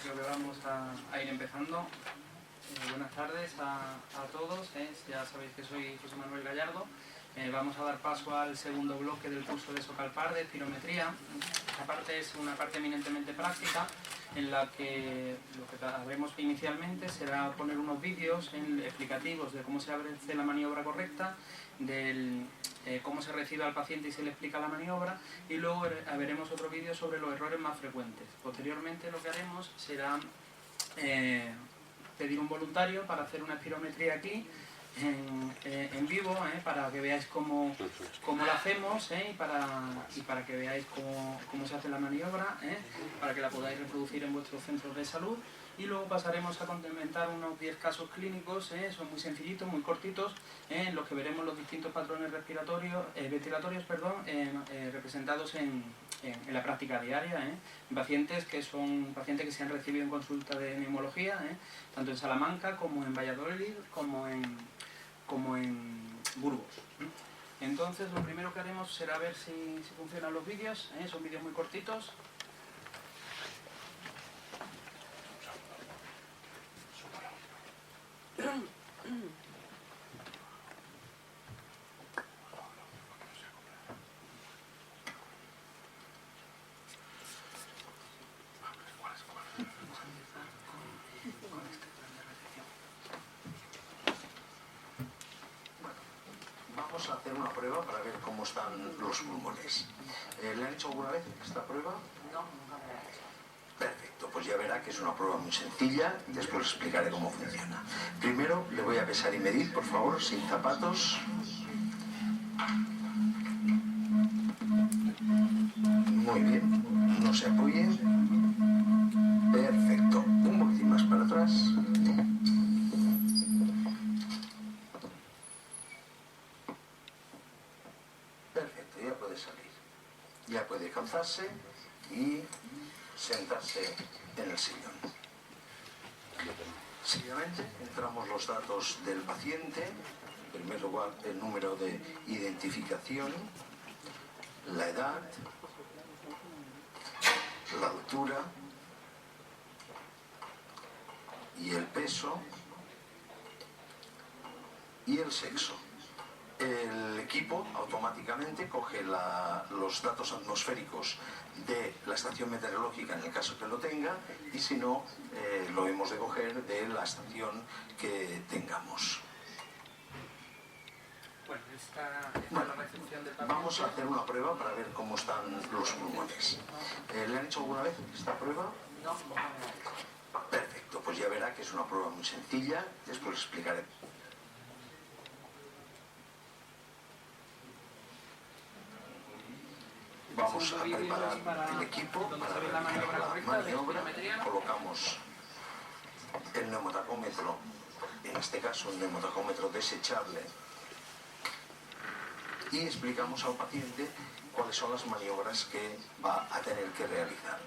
creo que vamos a ir empezando. Buenas tardes a todos. Ya sabéis que soy José Manuel Gallardo. Vamos a dar paso al segundo bloque del curso de Socalpar de espirometría. Esta parte es una parte eminentemente práctica, en la que lo que haremos inicialmente será poner unos vídeos explicativos de cómo se hace la maniobra correcta, cómo se recibe al paciente y se le explica la maniobra, y luego veremos otro vídeo sobre los errores más frecuentes. Posteriormente lo que haremos será pedir un voluntario para hacer una espirometría aquí en vivo, para que veáis cómo la hacemos, y para que veáis cómo se hace la maniobra, para que la podáis reproducir en vuestros centros de salud. Y luego pasaremos a comentar unos 10 casos clínicos, son muy sencillitos, muy cortitos, en los que veremos los distintos patrones ventilatorios representados en la práctica diaria, en pacientes que se han recibido en consulta de neumología, tanto en Salamanca como en Valladolid, como en Burgos. Entonces lo primero que haremos será ver si funcionan los vídeos, son vídeos muy cortitos. Vamos a hacer una prueba para ver cómo están los pulmones. ¿Le han hecho alguna vez esta prueba? No, nunca me la he hecho. Perfecto, pues ya verá que es una prueba muy sencilla y después les explicaré cómo funciona. Primero le voy a pesar y medir, por favor, sin zapatos. Muy bien, no se apoye. Perfecto, un poquitín más para atrás. Perfecto, ya puede salir. Ya puede calzarse y sentarse en el sillón. Seguidamente entramos los datos del paciente. En primer lugar, el número de identificación, la edad, la altura y el peso y el sexo. El equipo automáticamente coge los datos atmosféricos de la estación meteorológica en el caso que lo tenga, y si no, lo hemos de coger de la estación que tengamos. Bueno, esta es la recepción del paciente. Vamos a hacer una prueba para ver cómo están los pulmones. ¿Le han hecho alguna vez esta prueba? No, nunca me la he hecho. Perfecto, pues ya verá que es una prueba muy sencilla, después les explicaré. Vamos a preparar el equipo para realizar la maniobra. Colocamos el neumotacómetro, en este caso un neumotacómetro desechable, y explicamos al paciente cuáles son las maniobras que va a tener que realizar.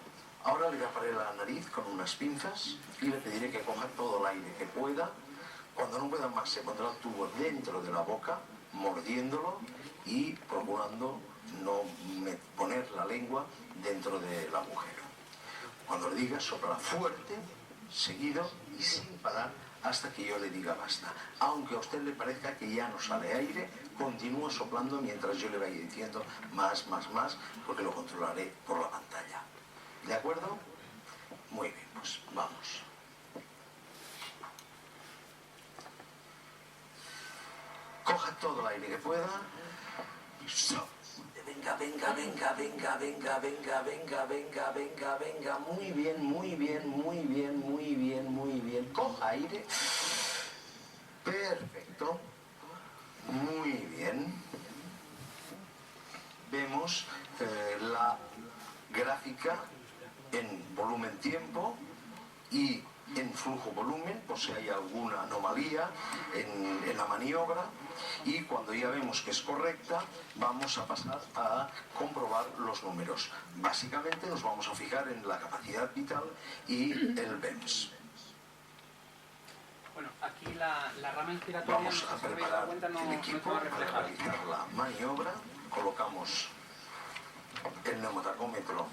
Ahora le taparé la nariz con unas pinzas y le pediré que coja todo el aire que pueda. Cuando no pueda más, se pondrá el tubo dentro de la boca, mordiéndolo y procurando no poner la lengua dentro del agujero. Cuando le diga, sopla fuerte, seguido y sin parar hasta que yo le diga basta. Aunque a usted le parezca que ya no sale aire, continúa soplando mientras yo le vaya diciendo más, porque lo controlaré por la pantalla. ¿De acuerdo? Muy bien, pues vamos. Coja todo el aire que pueda. Venga, venga, venga, venga, venga, venga, venga, venga, venga, venga. Muy bien, muy bien, muy bien, muy bien, muy bien. Coja aire. Perfecto. Muy bien. Vemos la gráfica en volumen-tiempo y en flujo-volumen, por si hay alguna anomalía en la maniobra, y cuando ya vemos que es correcta, vamos a pasar a comprobar los números. Básicamente nos vamos a fijar en la capacidad vital y el BEMS. Bueno, aquí la rama inspiratoria, vamos a preparar el equipo para realizar la maniobra. Colocamos el neumotacómetro,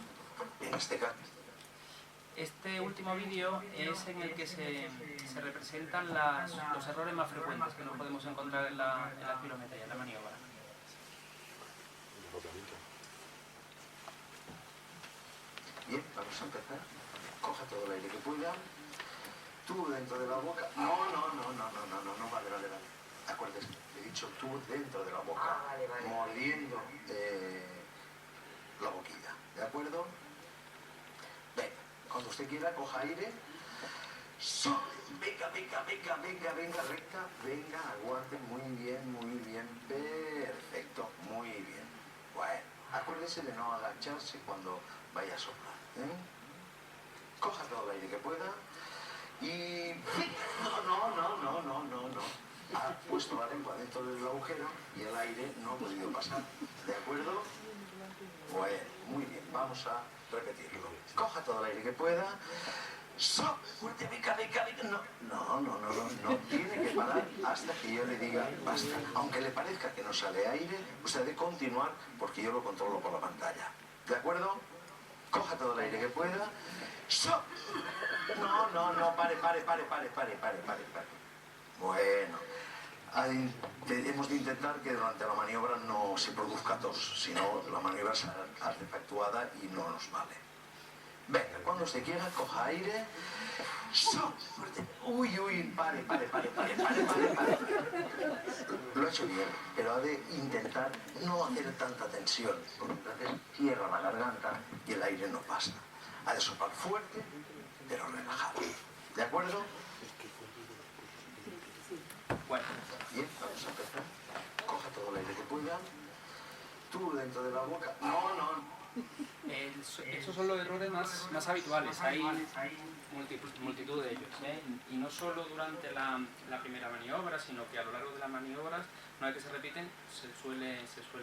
en este caso. Este último vídeo es en el que se representan los errores más frecuentes que nos podemos encontrar en la espirometría, en la maniobra. Bien, vamos a empezar. Coja todo el aire que pueda. Tú dentro de la boca. No, vale. Acuérdese, he dicho tú dentro de la boca. Vale. Mordiendo la boquilla. ¿De acuerdo? Venga, cuando usted quiera, coja aire. Venga, recta. Venga, aguante. Muy bien. Perfecto, muy bien. Bueno, acuérdese de no agacharse cuando vaya a soplar. Coja todo el aire que pueda y... No. Ha puesto la lengua dentro del agujero y el aire no ha podido pasar. ¿De acuerdo? Bueno, muy bien, vamos a repetirlo. Coja todo el aire que pueda. Fuerte, no. Tiene que parar hasta que yo le diga basta. Aunque le parezca que no sale aire, usted debe continuar porque yo lo controlo por la pantalla. ¿De acuerdo? Coja todo el aire que pueda. No, pare. Bueno, hemos de intentar que durante la maniobra no se produzca tos, si no la maniobra será artefactuada y no nos vale. Venga, cuando usted quiera, coja aire. Uy, pare. Lo ha hecho bien, pero ha de intentar no hacer tanta tensión, porque entonces cierra la garganta y el aire no pasa. Ha de soplar fuerte, pero relajado. ¿De acuerdo? Bueno. Bien, vamos a empezar. Coja todo el aire que pueda. Tú dentro de la boca. No. Esos son los errores más habituales, hay multitud de ellos, y no solo durante la primera maniobra, sino que a lo largo de las maniobras, una vez que se repiten, se suele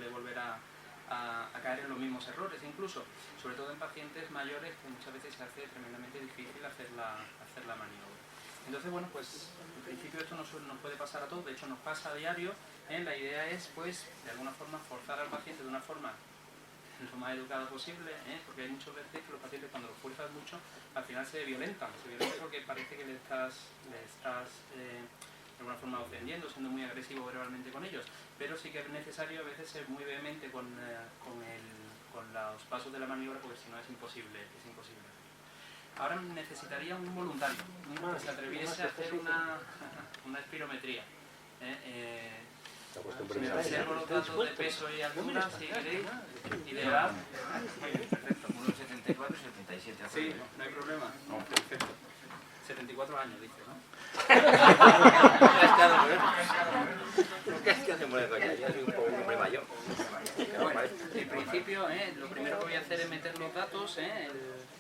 volver a caer en los mismos errores, incluso, sobre todo en pacientes mayores, que muchas veces se hace tremendamente difícil hacer la maniobra. Entonces, bueno, pues en principio esto nos puede pasar a todos, de hecho nos pasa a diario. La idea es, pues, de alguna forma forzar al paciente de una forma lo más educada posible, porque hay muchas veces que los pacientes, cuando los fuerzas mucho, al final se violentan porque parece que le estás de alguna forma ofendiendo, siendo muy agresivo verbalmente con ellos, pero sí que es necesario a veces ser muy vehemente con los pasos de la maniobra, porque si no es imposible. Ahora necesitaría un voluntario que se atreviese a hacer una espirometría. Me reservo los datos de peso y altura, si queréis, y de edad. Perfecto, 1,74 y 77. Sí, no hay problema. Perfecto. 74 años, dice, ¿no? ¿Qué hacemos de coña? Yo soy un poco hombre mayor. Bueno, en principio, lo primero que voy a hacer es meter los datos,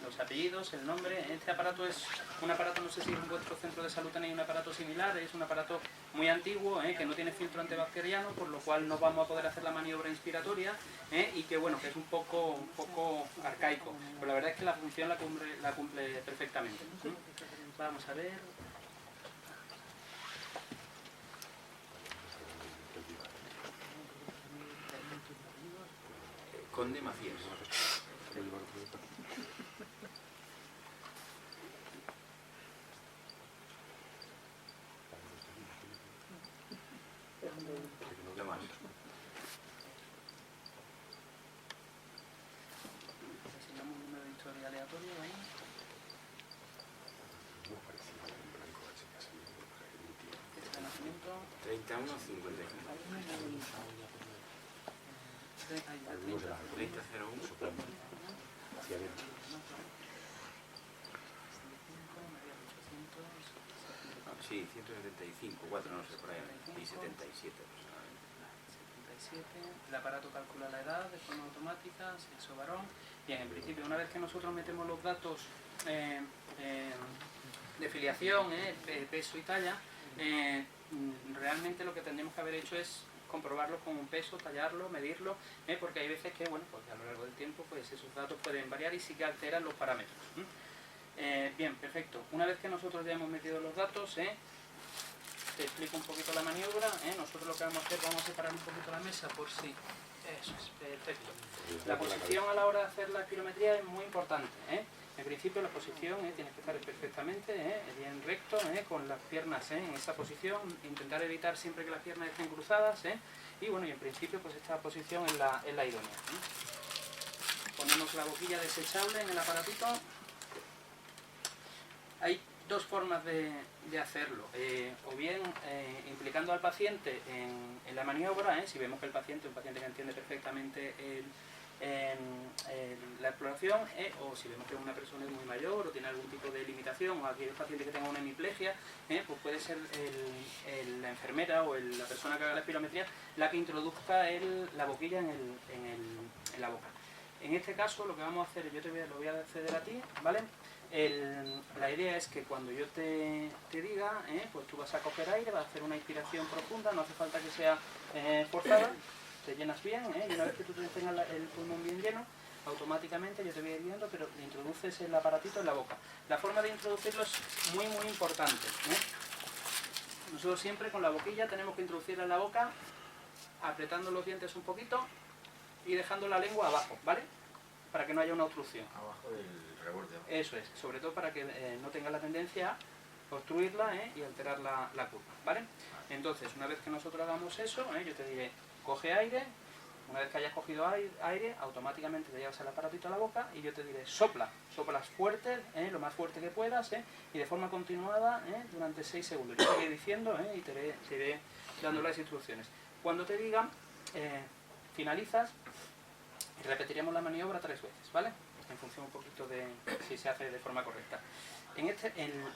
los apellidos, el nombre. Este aparato es un aparato, no sé si en vuestro centro de salud tenéis un aparato similar, es un aparato muy antiguo, que no tiene filtro antibacteriano, por lo cual no vamos a poder hacer la maniobra inspiratoria, y que bueno, que es un poco arcaico, pero la verdad es que la función la cumple perfectamente. Vamos a ver. Conde Macías. Lo más. Asignamos un número de historia aleatorio ahí. Fecha de nacimiento. 31,55. 30,01. Sí, 175, 4, no sé, por ahí. Y 77 aproximadamente. 77. El aparato calcula la edad de forma automática, sexo varón. Bien, en principio, una vez que nosotros metemos los datos de filiación, peso y talla, realmente lo que tendríamos que haber hecho es comprobarlo con un peso, tallarlo, medirlo, porque hay veces que, bueno, pues a lo largo del tiempo, pues esos datos pueden variar y sí que alteran los parámetros. Bien, perfecto. Una vez que nosotros ya hemos metido los datos, te explico un poquito la maniobra. Nosotros lo que vamos a hacer, vamos a separar un poquito la mesa por si... Eso es, perfecto. La posición a la hora de hacer la espirometría es muy importante. En principio la posición tiene que estar perfectamente bien recto, con las piernas en esa posición, intentar evitar siempre que las piernas estén cruzadas, y bueno, y en principio pues esta posición es la idónea. Ponemos la boquilla desechable en el aparatito. Hay dos formas de hacerlo, o bien implicando al paciente en la maniobra, si vemos que el paciente es un paciente que entiende perfectamente la exploración, o si vemos que una persona es muy mayor o tiene algún tipo de limitación, o aquel paciente que tenga una hemiplegia, pues puede ser la enfermera o la persona que haga la espirometría la que introduzca la boquilla en la boca. En este caso lo que vamos a hacer, yo lo voy a ceder a ti, ¿vale? La idea es que cuando yo te diga, pues tú vas a coger aire, vas a hacer una inspiración profunda, no hace falta que sea forzada, te llenas bien, y una vez que tú tengas el pulmón bien lleno, automáticamente yo te voy a ir guiando, pero le introduces el aparatito en la boca. La forma de introducirlo es muy muy importante. Nosotros siempre con la boquilla tenemos que introducirla en la boca, apretando los dientes un poquito y dejando la lengua abajo, ¿vale? Para que no haya una obstrucción. Abajo del reborde. Eso es, sobre todo para que no tenga la tendencia a obstruirla y alterar la curva, ¿vale? Entonces, una vez que nosotros hagamos eso, yo te diré, coge aire. Una vez que hayas cogido aire, automáticamente te llevas el aparatito a la boca y yo te diré, soplas fuerte, lo más fuerte que puedas, y de forma continuada durante 6 segundos. Yo te iré diciendo y te iré dando las instrucciones. Cuando te diga, finalizas y repetiremos la maniobra 3 veces, ¿vale? En función un poquito de si se hace de forma correcta.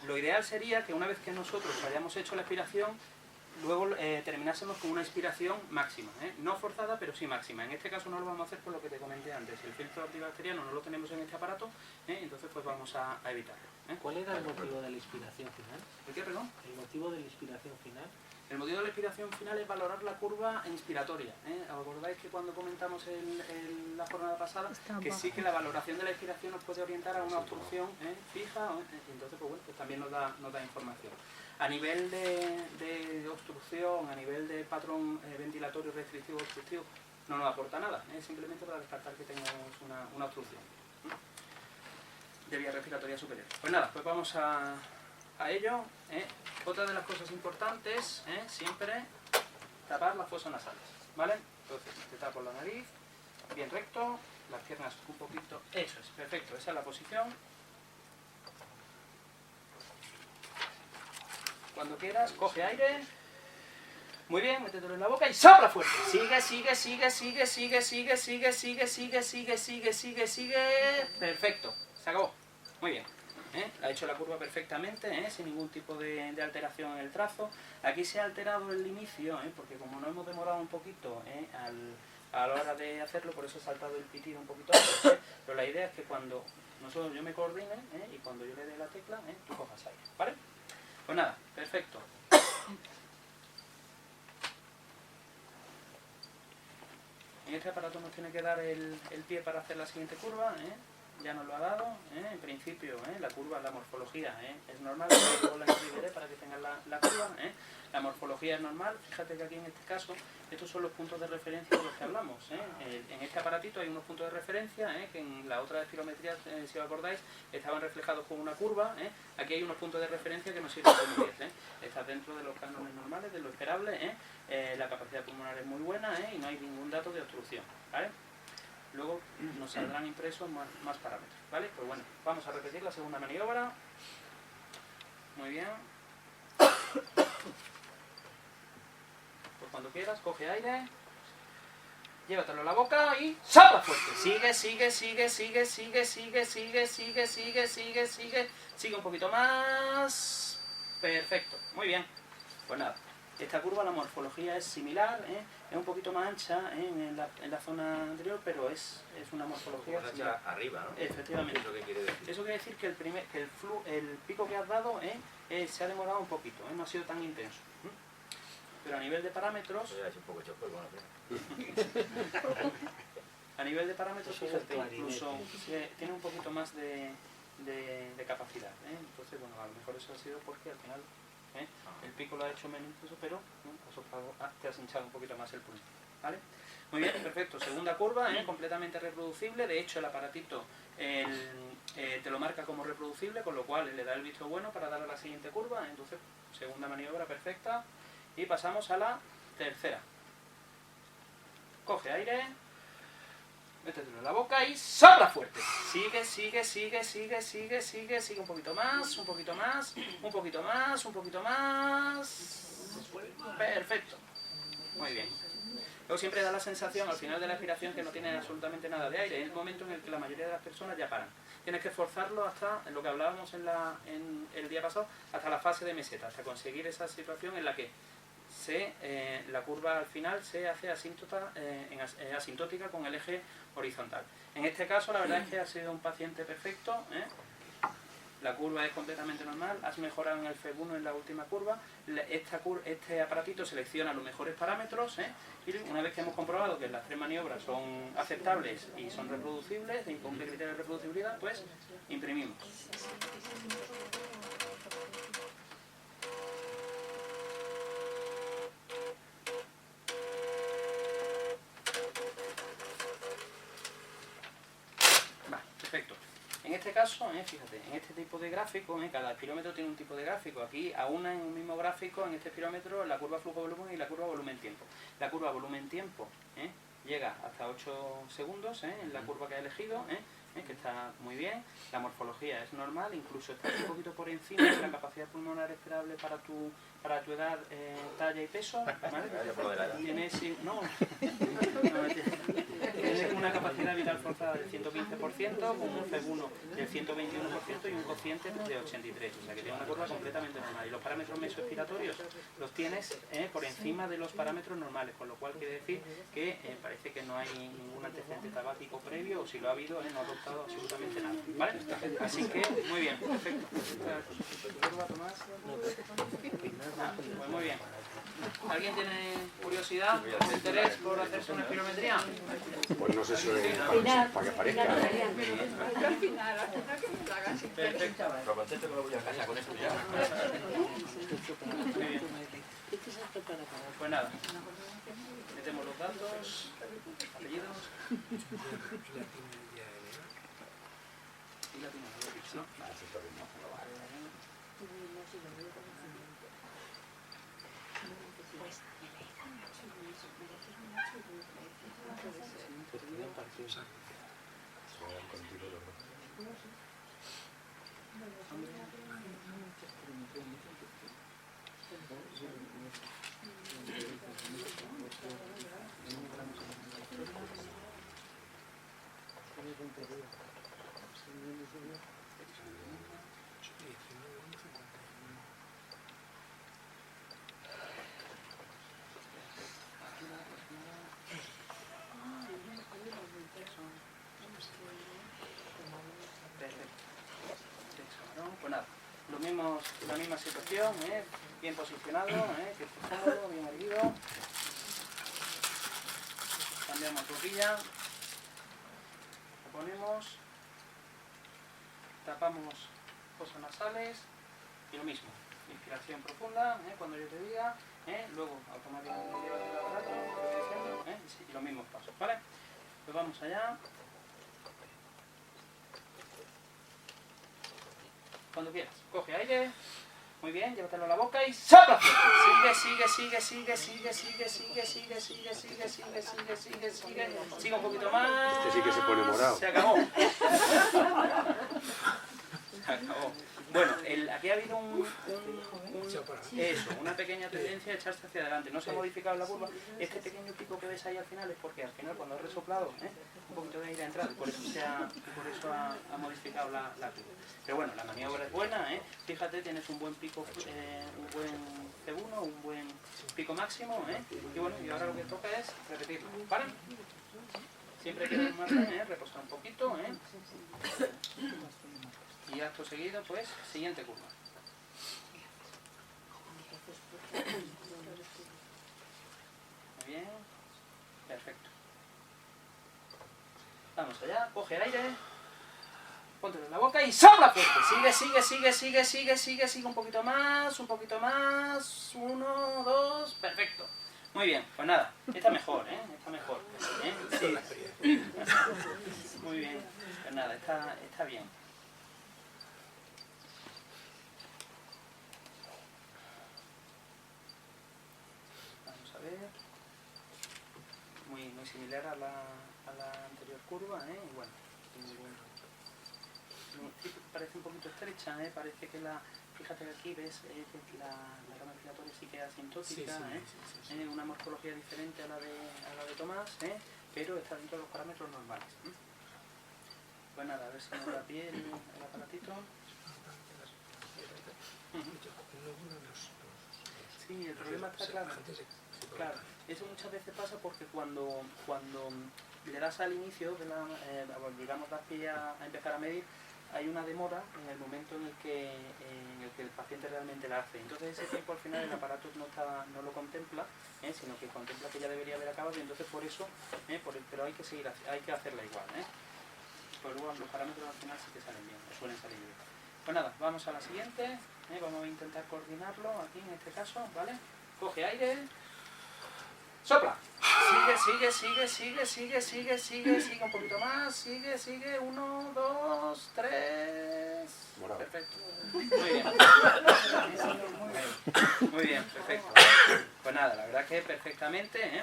Lo ideal sería que una vez que nosotros hayamos hecho la expiración, luego terminásemos con una inspiración máxima, no forzada, pero sí máxima. En este caso no lo vamos a hacer por lo que te comenté antes. El filtro antibacteriano no lo tenemos en este aparato, entonces pues vamos a evitarlo. ¿Cuál era el motivo de la inspiración final? ¿El qué, perdón? ¿El motivo de la inspiración final? El motivo de la inspiración final es valorar la curva inspiratoria. ¿Os acordáis que cuando comentamos la jornada pasada, que sí que la valoración de la inspiración nos puede orientar a una obstrucción fija, y entonces pues bueno, pues también nos da información. A nivel de obstrucción, a nivel de patrón ventilatorio restrictivo o obstructivo, no nos aporta nada, simplemente para descartar que tengamos una obstrucción de vía respiratoria superior. Pues nada, pues vamos a ello. Otra de las cosas importantes, siempre tapar las fosas nasales, ¿vale? Entonces te tapo la nariz, bien recto, las piernas un poquito, eso es, perfecto, esa es la posición. Cuando quieras, coge aire. Muy bien, métetelo en la boca y sopla fuerte. Sigue, sigue, sigue, sigue, sigue, sigue, sigue, sigue, sigue, sigue, sigue, sigue, sigue. Perfecto, se acabó. Muy bien. Ha hecho la curva perfectamente, sin ningún tipo de alteración en el trazo. Aquí se ha alterado el inicio, porque como no hemos demorado un poquito a la hora de hacerlo, por eso he saltado el pitido un poquito antes, pero la idea es que cuando yo me coordine y cuando yo le dé la tecla, tú cojas aire, ¿vale? Pues nada, perfecto. En este aparato nos tiene que dar el pie para hacer la siguiente curva, ya nos lo ha dado, en principio la curva, la morfología es normal, luego la escribiré para que tengan la curva, la morfología es normal. Fíjate que aquí en este caso, estos son los puntos de referencia de los que hablamos, en este aparatito hay unos puntos de referencia, que en la otra espirometría, si os acordáis, estaban reflejados con una curva, aquí hay unos puntos de referencia que nos sirven como 10, está dentro de los cánones normales, de lo esperable, la capacidad pulmonar es muy buena, y no hay ningún dato de obstrucción, ¿vale? Luego nos saldrán impresos más parámetros, ¿vale? Pues bueno, vamos a repetir la segunda maniobra. Muy bien. Pues cuando quieras, coge aire, llévatelo a la boca y sopla fuerte. Sigue, sigue, sigue, sigue, sigue, sigue, sigue, sigue, sigue, sigue, sigue, sigue un poquito más. Perfecto, muy bien. Pues nada. Esta curva, la morfología es similar, es un poquito más ancha en la zona anterior, pero es una morfología similar. Arriba, ¿no? Efectivamente. ¿Eso qué quiere decir? Eso quiere decir que el pico que has dado se ha demorado un poquito, no ha sido tan intenso. Pero a nivel de parámetros... Ya es un poco chocolate, a nivel de parámetros, fíjate, incluso tiene un poquito más de capacidad. Entonces, bueno, a lo mejor eso ha sido porque al final... el pico lo ha hecho menos incluso, pero te has hinchado un poquito más el pulmón, ¿vale? Muy bien, perfecto. Segunda curva, completamente reproducible. De hecho, el aparatito te lo marca como reproducible, con lo cual le da el visto bueno para dar a la siguiente curva. Entonces, segunda maniobra perfecta. Y pasamos a la tercera. Coge aire, métetelo en la boca y sopla fuerte. Sigue, sigue, sigue, sigue, sigue, sigue, sigue un poquito más, un poquito más, un poquito más, un poquito más. Perfecto. Muy bien. Luego siempre da la sensación al final de la expiración que no tiene absolutamente nada de aire. Es el momento en el que la mayoría de las personas ya paran. Tienes que forzarlo hasta, en lo que hablábamos en el día pasado, hasta la fase de meseta, hasta conseguir esa situación en la que la curva al final se hace asintótica con el eje horizontal. En este caso la verdad es que ha sido un paciente perfecto, la curva es completamente normal, has mejorado en el FEB1 en la última curva, este aparatito selecciona los mejores parámetros, y una vez que hemos comprobado que las 3 maniobras son aceptables y son reproducibles, y cumple criterios de reproducibilidad, pues imprimimos. Perfecto. En este caso, fíjate, en este tipo de gráfico, cada espirómetro tiene un tipo de gráfico. Aquí aúna en un mismo gráfico, en este espirómetro, la curva flujo-volumen y la curva volumen-tiempo. La curva volumen-tiempo llega hasta 8 segundos en la curva que ha elegido, que está muy bien. La morfología es normal, incluso está un poquito por encima de la capacidad pulmonar esperable para tu edad, talla y peso. ¿Vale? Tienes, tienes una capacidad vital forzada del 115%, con un FEB1 del 121% y un cociente de 83. O sea que tiene una curva completamente normal. Y los parámetros mesoexpiratorios los tienes por encima de los parámetros normales, con lo cual quiere decir que parece que no hay ningún antecedente tabáquico previo, o si lo ha habido, no ha adoptado absolutamente nada. ¿Vale? Así que, muy bien, perfecto. ¿Curva, Tomás? Pues muy bien. ¿Alguien tiene curiosidad o interés por hacerse una espirometría? Pues no sé si para que parezca. Al final, Perfecto. Pero me lo voy a casa con esto ya. Muy bien. Pues nada. Metemos los datos, apellidos. Y la tiene, ¿no? Pues nada, la misma situación, bien posicionado, que esté cómodo, bien erguido. Cambiamos boquilla, la ponemos, tapamos fosas nasales y lo mismo. Inspiración profunda, cuando yo te diga, luego automáticamente llevas el aparato, lo voy diciendo, y los mismos pasos, ¿vale? Pues vamos allá. Cuando quieras, coge aire, muy bien, llévatelo a la boca y sopla fuerte. Sigue un poquito más. Este sí que se pone morado. Se acabó. Se acabó. Bueno, aquí ha habido una pequeña tendencia a echarse hacia adelante. No se ha modificado la curva. Este pequeño pico que ves ahí al final es porque al final cuando he resoplado un poquito de aire ha entrado y por eso ha modificado la curva. Pero bueno, la maniobra es buena, fíjate, tienes un buen pico, un buen C1, un buen pico máximo, y bueno, y ahora lo que toca es repetirlo, ¿vale? Siempre que nos margen, reposar un poquito, y acto seguido, pues, siguiente curva. Muy bien, perfecto. Vamos allá, coge aire. Póntelo en la boca y sopla fuerte. Sigue un poquito más. 1, 2, perfecto. Muy bien, pues nada, está mejor, ¿eh? Está mejor. Sí. Muy bien, pues nada, está bien. Vamos a ver. Muy similar a la anterior curva, ¿eh? Y bueno, sí, parece un poquito estrecha, ¿eh? Parece que fíjate que aquí ves que la rama giratoria sí que es asintótica, una morfología diferente a la de Tomás, pero está dentro de los parámetros normales. Pues nada, a ver si me da pie el aparatito. Sí, el problema está claro. Claro, eso muchas veces pasa porque cuando le das al inicio, digamos, das pie a empezar a medir, hay una demora en el momento en el que el paciente realmente la hace. Entonces ese tiempo al final el aparato no lo contempla, sino que contempla que ya debería haber acabado, y entonces por eso, pero hay que hacerla igual. Pues luego los parámetros al final sí que salen bien, suelen salir bien. Pues nada, vamos a la siguiente, vamos a intentar coordinarlo aquí en este caso, ¿vale? Coge aire, sopla. Sigue un poquito más, sigue, 1, 2, 3. Perfecto. Muy bien, perfecto. Pues nada, la verdad que perfectamente,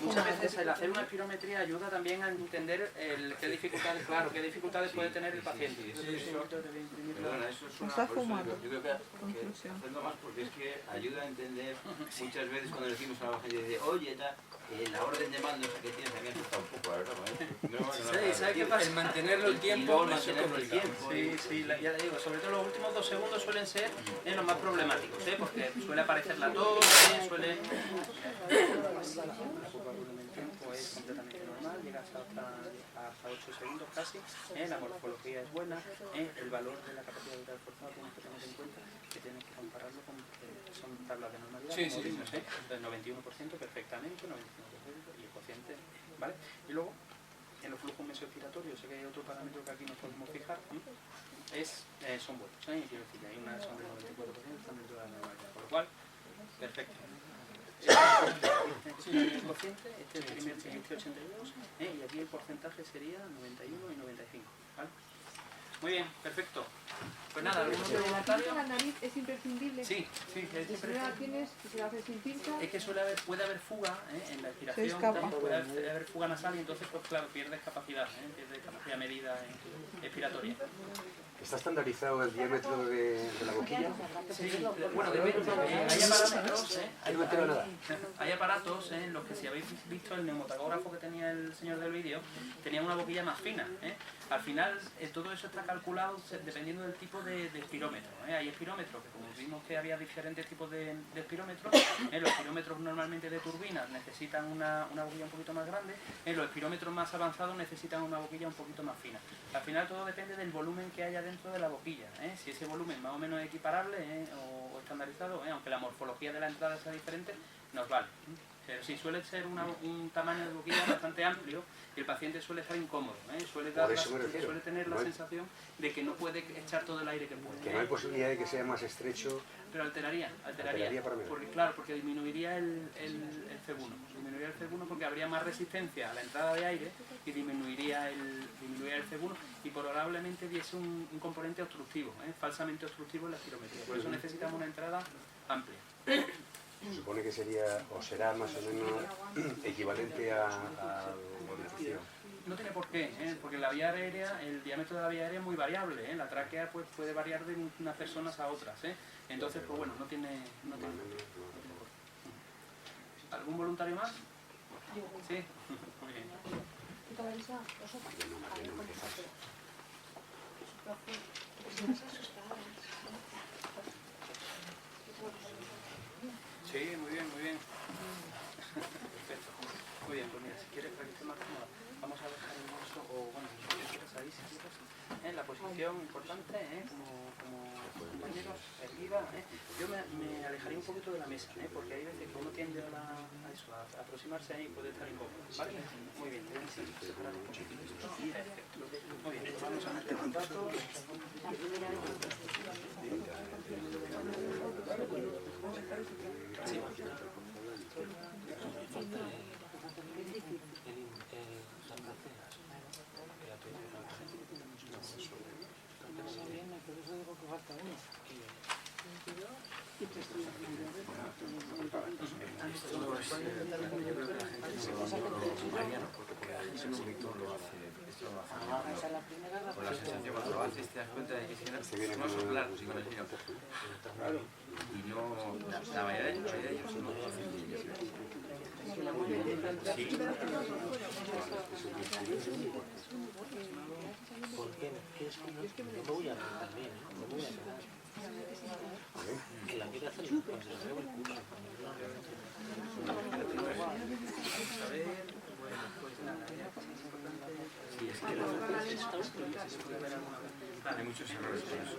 muchas veces el hacer una espirometría ayuda también a entender qué dificultades puede tener el paciente. Perdona, eso es una cosa. Yo creo que hacerlo más porque es que ayuda a entender muchas veces cuando le decimos a la gente, dice, oye, la orden de mando que tienes a mí me asusta un poco, la verdad. Sí, ¿sabes qué pasa? Mantenerlo el tiempo, mantenerlo el tiempo. Sí, ya te digo, sobre todo los últimos 2 segundos suelen ser los más problemáticos, porque suele aparecer la tos, suele... El tiempo es completamente normal, llegas hasta 8 segundos casi, la morfología es buena, el valor de la capacidad vital forzada tienes que tener en cuenta que tienes que compararlo con son tablas de normalidad, como vimos, del 91% perfectamente, 95% y el cociente, ¿vale? Y luego, en los flujos mesoexpiratorios, sé que hay otro parámetro que aquí nos podemos fijar, son buenos, quiero decir, hay unas son del 94%, están dentro de la normalidad, por lo cual, perfecto. El cociente, este es el primer 82, y aquí el porcentaje sería 91 y 95, ¿vale? Muy bien, perfecto. Pues nada, ¿algún otro voluntario? La nariz es imprescindible. Sí, es imprescindible. Si no la tienes, si la haces sin pinza... Es que puede haber fuga en la expiración, puede haber fuga nasal y entonces, pues claro, pierdes capacidad medida expiratoria. ¿Está estandarizado el diámetro de la boquilla? Sí, bueno, depende. Hay aparatos en los que, si habéis visto el neumotagógrafo que tenía el señor del vídeo, tenía una boquilla más fina. Al final, todo eso está calculado dependiendo del tipo de espirómetro. Hay espirómetros que, como vimos que había diferentes tipos de espirómetros, los espirómetros normalmente de turbinas necesitan una boquilla un poquito más grande, los espirómetros más avanzados necesitan una boquilla un poquito más fina. Al final todo depende del volumen que haya dentro de la boquilla. Si ese volumen más o menos es equiparable o estandarizado, aunque la morfología de la entrada sea diferente, nos vale. Pero sí, suele ser un tamaño de boquilla bastante amplio y el paciente suele estar incómodo, suele tener la sensación de que no puede echar todo el aire que puede. Que no hay posibilidad de que sea más estrecho. Pero alteraría porque disminuiría el C1. Disminuiría el C1 porque habría más resistencia a la entrada de aire y disminuiría el C1 y probablemente diese un componente obstructivo, falsamente obstructivo en la espirometría. Por eso necesitamos una entrada amplia. Se supone que sería o será más o menos equivalente a la orientación. No tiene por qué, porque la vía aérea, el diámetro de la vía aérea es muy variable, la tráquea pues, puede variar de unas personas a otras, entonces pues bueno, no tiene por qué. ¿Algún voluntario más? Sí, muy bien. Sí, muy bien. Perfecto. Muy bien, pues mira, si quieres para que esté más cómoda, vamos a dejar el bolso, o bueno, si quieres ahí, si quieres, en la posición importante, como compañeros, erguida. Yo me alejaría un poquito de la mesa, porque hay veces que uno tiende a aproximarse ahí y puede estar incómodo, ¿vale? Muy bien, te voy a separar un poquito esto. Perfecto. Muy bien, vamos a meter los datos. Sí. Esto es, yo creo que la gente no Mariano, porque la gente no lo hace, esto lo hace con la sensación cuando lo haces te das cuenta de que si no soplar, si con el niño y no, la mayoría de ellos no lo hacen bien. Sí. ¿Por qué? No me voy a hablar también, ¿no? No me voy a hablar. Que la quiero hacer cuando veo el curso. Sí, es que hay muchos errores con eso.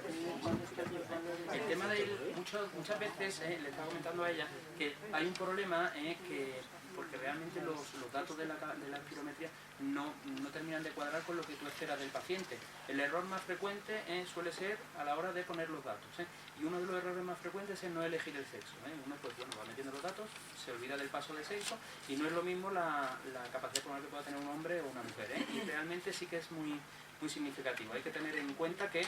El tema de muchas veces, le estaba comentando a ella, que hay un problema porque realmente los datos de la espirometría no terminan de cuadrar con lo que tú esperas del paciente. El error más frecuente suele ser a la hora de poner los datos. Y uno de los errores más frecuentes es no elegir el sexo. Uno pues bueno, va metiendo los datos, se olvida del paso de sexo y no es lo mismo la capacidad con la que pueda tener un hombre o una mujer. Y realmente sí que es muy significativo. Hay que tener en cuenta que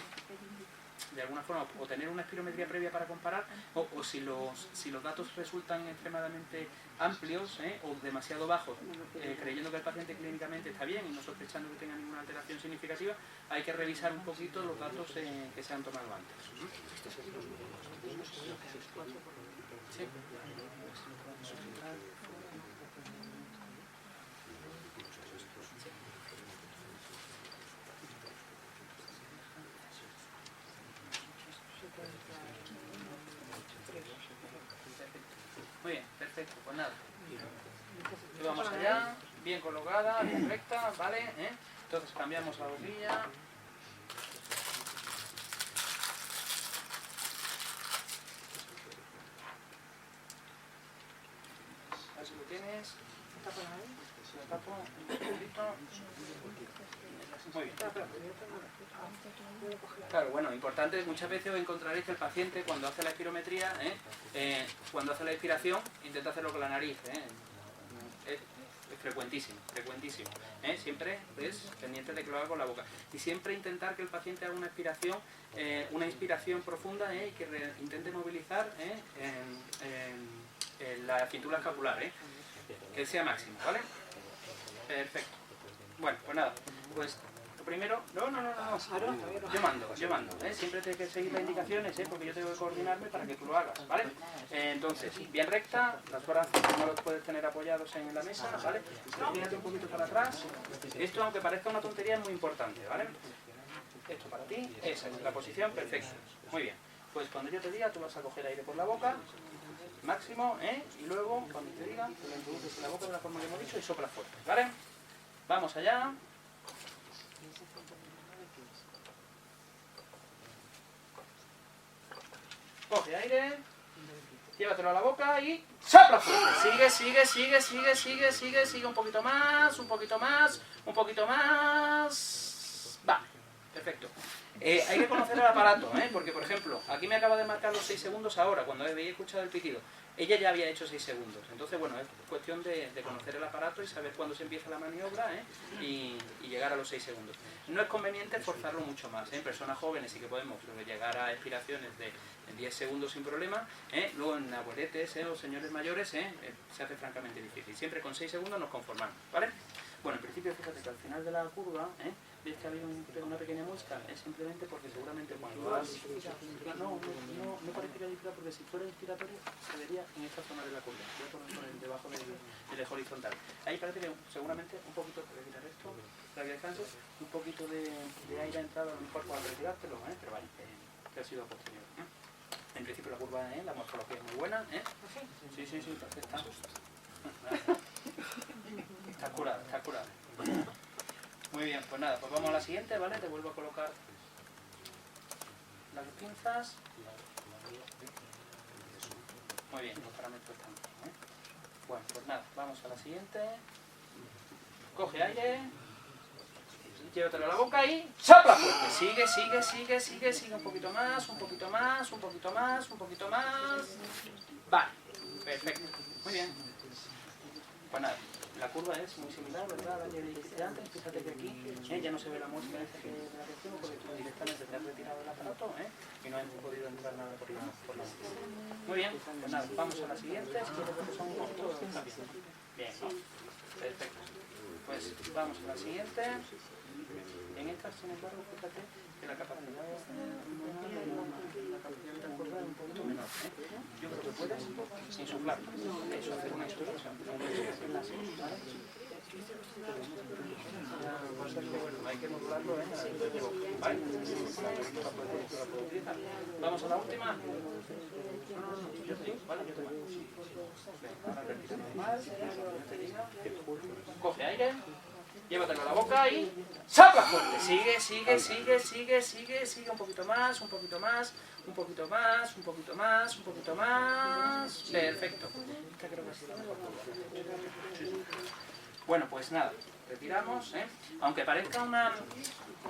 de alguna forma o tener una espirometría previa para comparar o si los datos resultan extremadamente amplios o demasiado bajos, creyendo que el paciente clínicamente está bien y no sospechando que tenga ninguna alteración significativa, hay que revisar un poquito los datos que se han tomado antes. ¿Sí? Muy bien, perfecto, pues nada. Y vamos allá, bien colocada, bien recta, ¿vale? Entonces cambiamos la boquilla. A ver si lo tienes. Si lo tapo un poquito. Muy bien. Claro, bueno, importante, muchas veces os encontraréis que el paciente cuando hace la espirometría, cuando hace la expiración, intenta hacerlo con la nariz. Es frecuentísimo. Siempre es pendiente de que lo haga con la boca. Y siempre intentar que el paciente haga una expiración, una inspiración profunda y que intente movilizar la cintura escapular, que sea máximo, ¿vale? Perfecto. Bueno, pues nada, pues primero, no, yo mando, siempre tienes que seguir las indicaciones, porque yo tengo que coordinarme para que tú lo hagas, ¿vale? Entonces, bien recta, los brazos no los puedes tener apoyados en la mesa, ¿vale? Tírate un poquito para atrás, esto aunque parezca una tontería es muy importante, ¿vale? Esto para ti, esa es la posición, perfecto, muy bien. Pues cuando yo te diga, tú vas a coger aire por la boca, máximo, y luego, cuando te diga, te lo introduces en la boca de la forma que hemos dicho y soplas fuerte, ¿vale? Vamos allá. Coge aire, llévatelo a la boca y sopla fuerte. Sigue, un poquito más. Vale, perfecto. Hay que conocer el aparato, porque por ejemplo, aquí me acaba de marcar los 6 segundos ahora, cuando había escuchado el pitido. Ella ya había hecho 6 segundos, entonces bueno, es cuestión de conocer el aparato y saber cuándo se empieza la maniobra y llegar a los 6 segundos. No es conveniente forzarlo mucho más, personas jóvenes sí que podemos llegar a expiraciones de 10 segundos sin problema, luego en abueletes o señores mayores se hace francamente difícil. Siempre con 6 segundos nos conformamos, ¿vale? Bueno, en principio fíjate que al final de la curva, ves que ha habido una pequeña muesca, es simplemente porque seguramente cuando has... No parece que haya inspirado, porque si fuera inspiratorio se vería en esta zona de la curva, voy a poner debajo del eje horizontal. Ahí parece que seguramente un poquito, voy a quitar esto, para que descanses, un poquito de aire ha entrado a lo mejor para retirártelo, pero vale, que ha sido posterior. En principio la curva, la morfología es muy buena, Sí, perfecta. Está curada. Muy bien, pues nada, pues vamos a la siguiente, ¿vale? Te vuelvo a colocar las pinzas. Muy bien, los parámetros están bien, Bueno, pues nada, vamos a la siguiente. Coge aire. Llévatelo a la boca y sopla fuerte. Sigue, un poquito más. Vale, perfecto. Muy bien. Pues nada, La curva es muy similar, ¿verdad? A la que dijiste antes. Fíjate que aquí ya no se ve la música esa que de la reacción porque tú directamente te has retirado del aparato y no has podido entrar nada por la música. Muy bien, pues nada, vamos a la siguiente. Quiero que son unos dos. Bien, ¿no? Perfecto. Pues vamos a la siguiente. En esta, sin embargo, fíjate que la capacidad de acordar es un poquito menor. Yo creo que puedes insuflar. Eso, hacer una insuflación. ¿Vale? Hay que modularlo, ¿vale? Vamos a la última. Yo te digo, ¿vale? Yo te mando. Ahora respira normal. Coge aire. Llévatelo a la boca y ¡sopla fuerte! Sigue, sigue, sigue, sigue, sigue, sigue, un poquito más, un poquito más, un poquito más, un poquito más, un poquito más. Perfecto. Esta creo que ha sido la mejor. Bueno, pues nada, retiramos, aunque parezca una...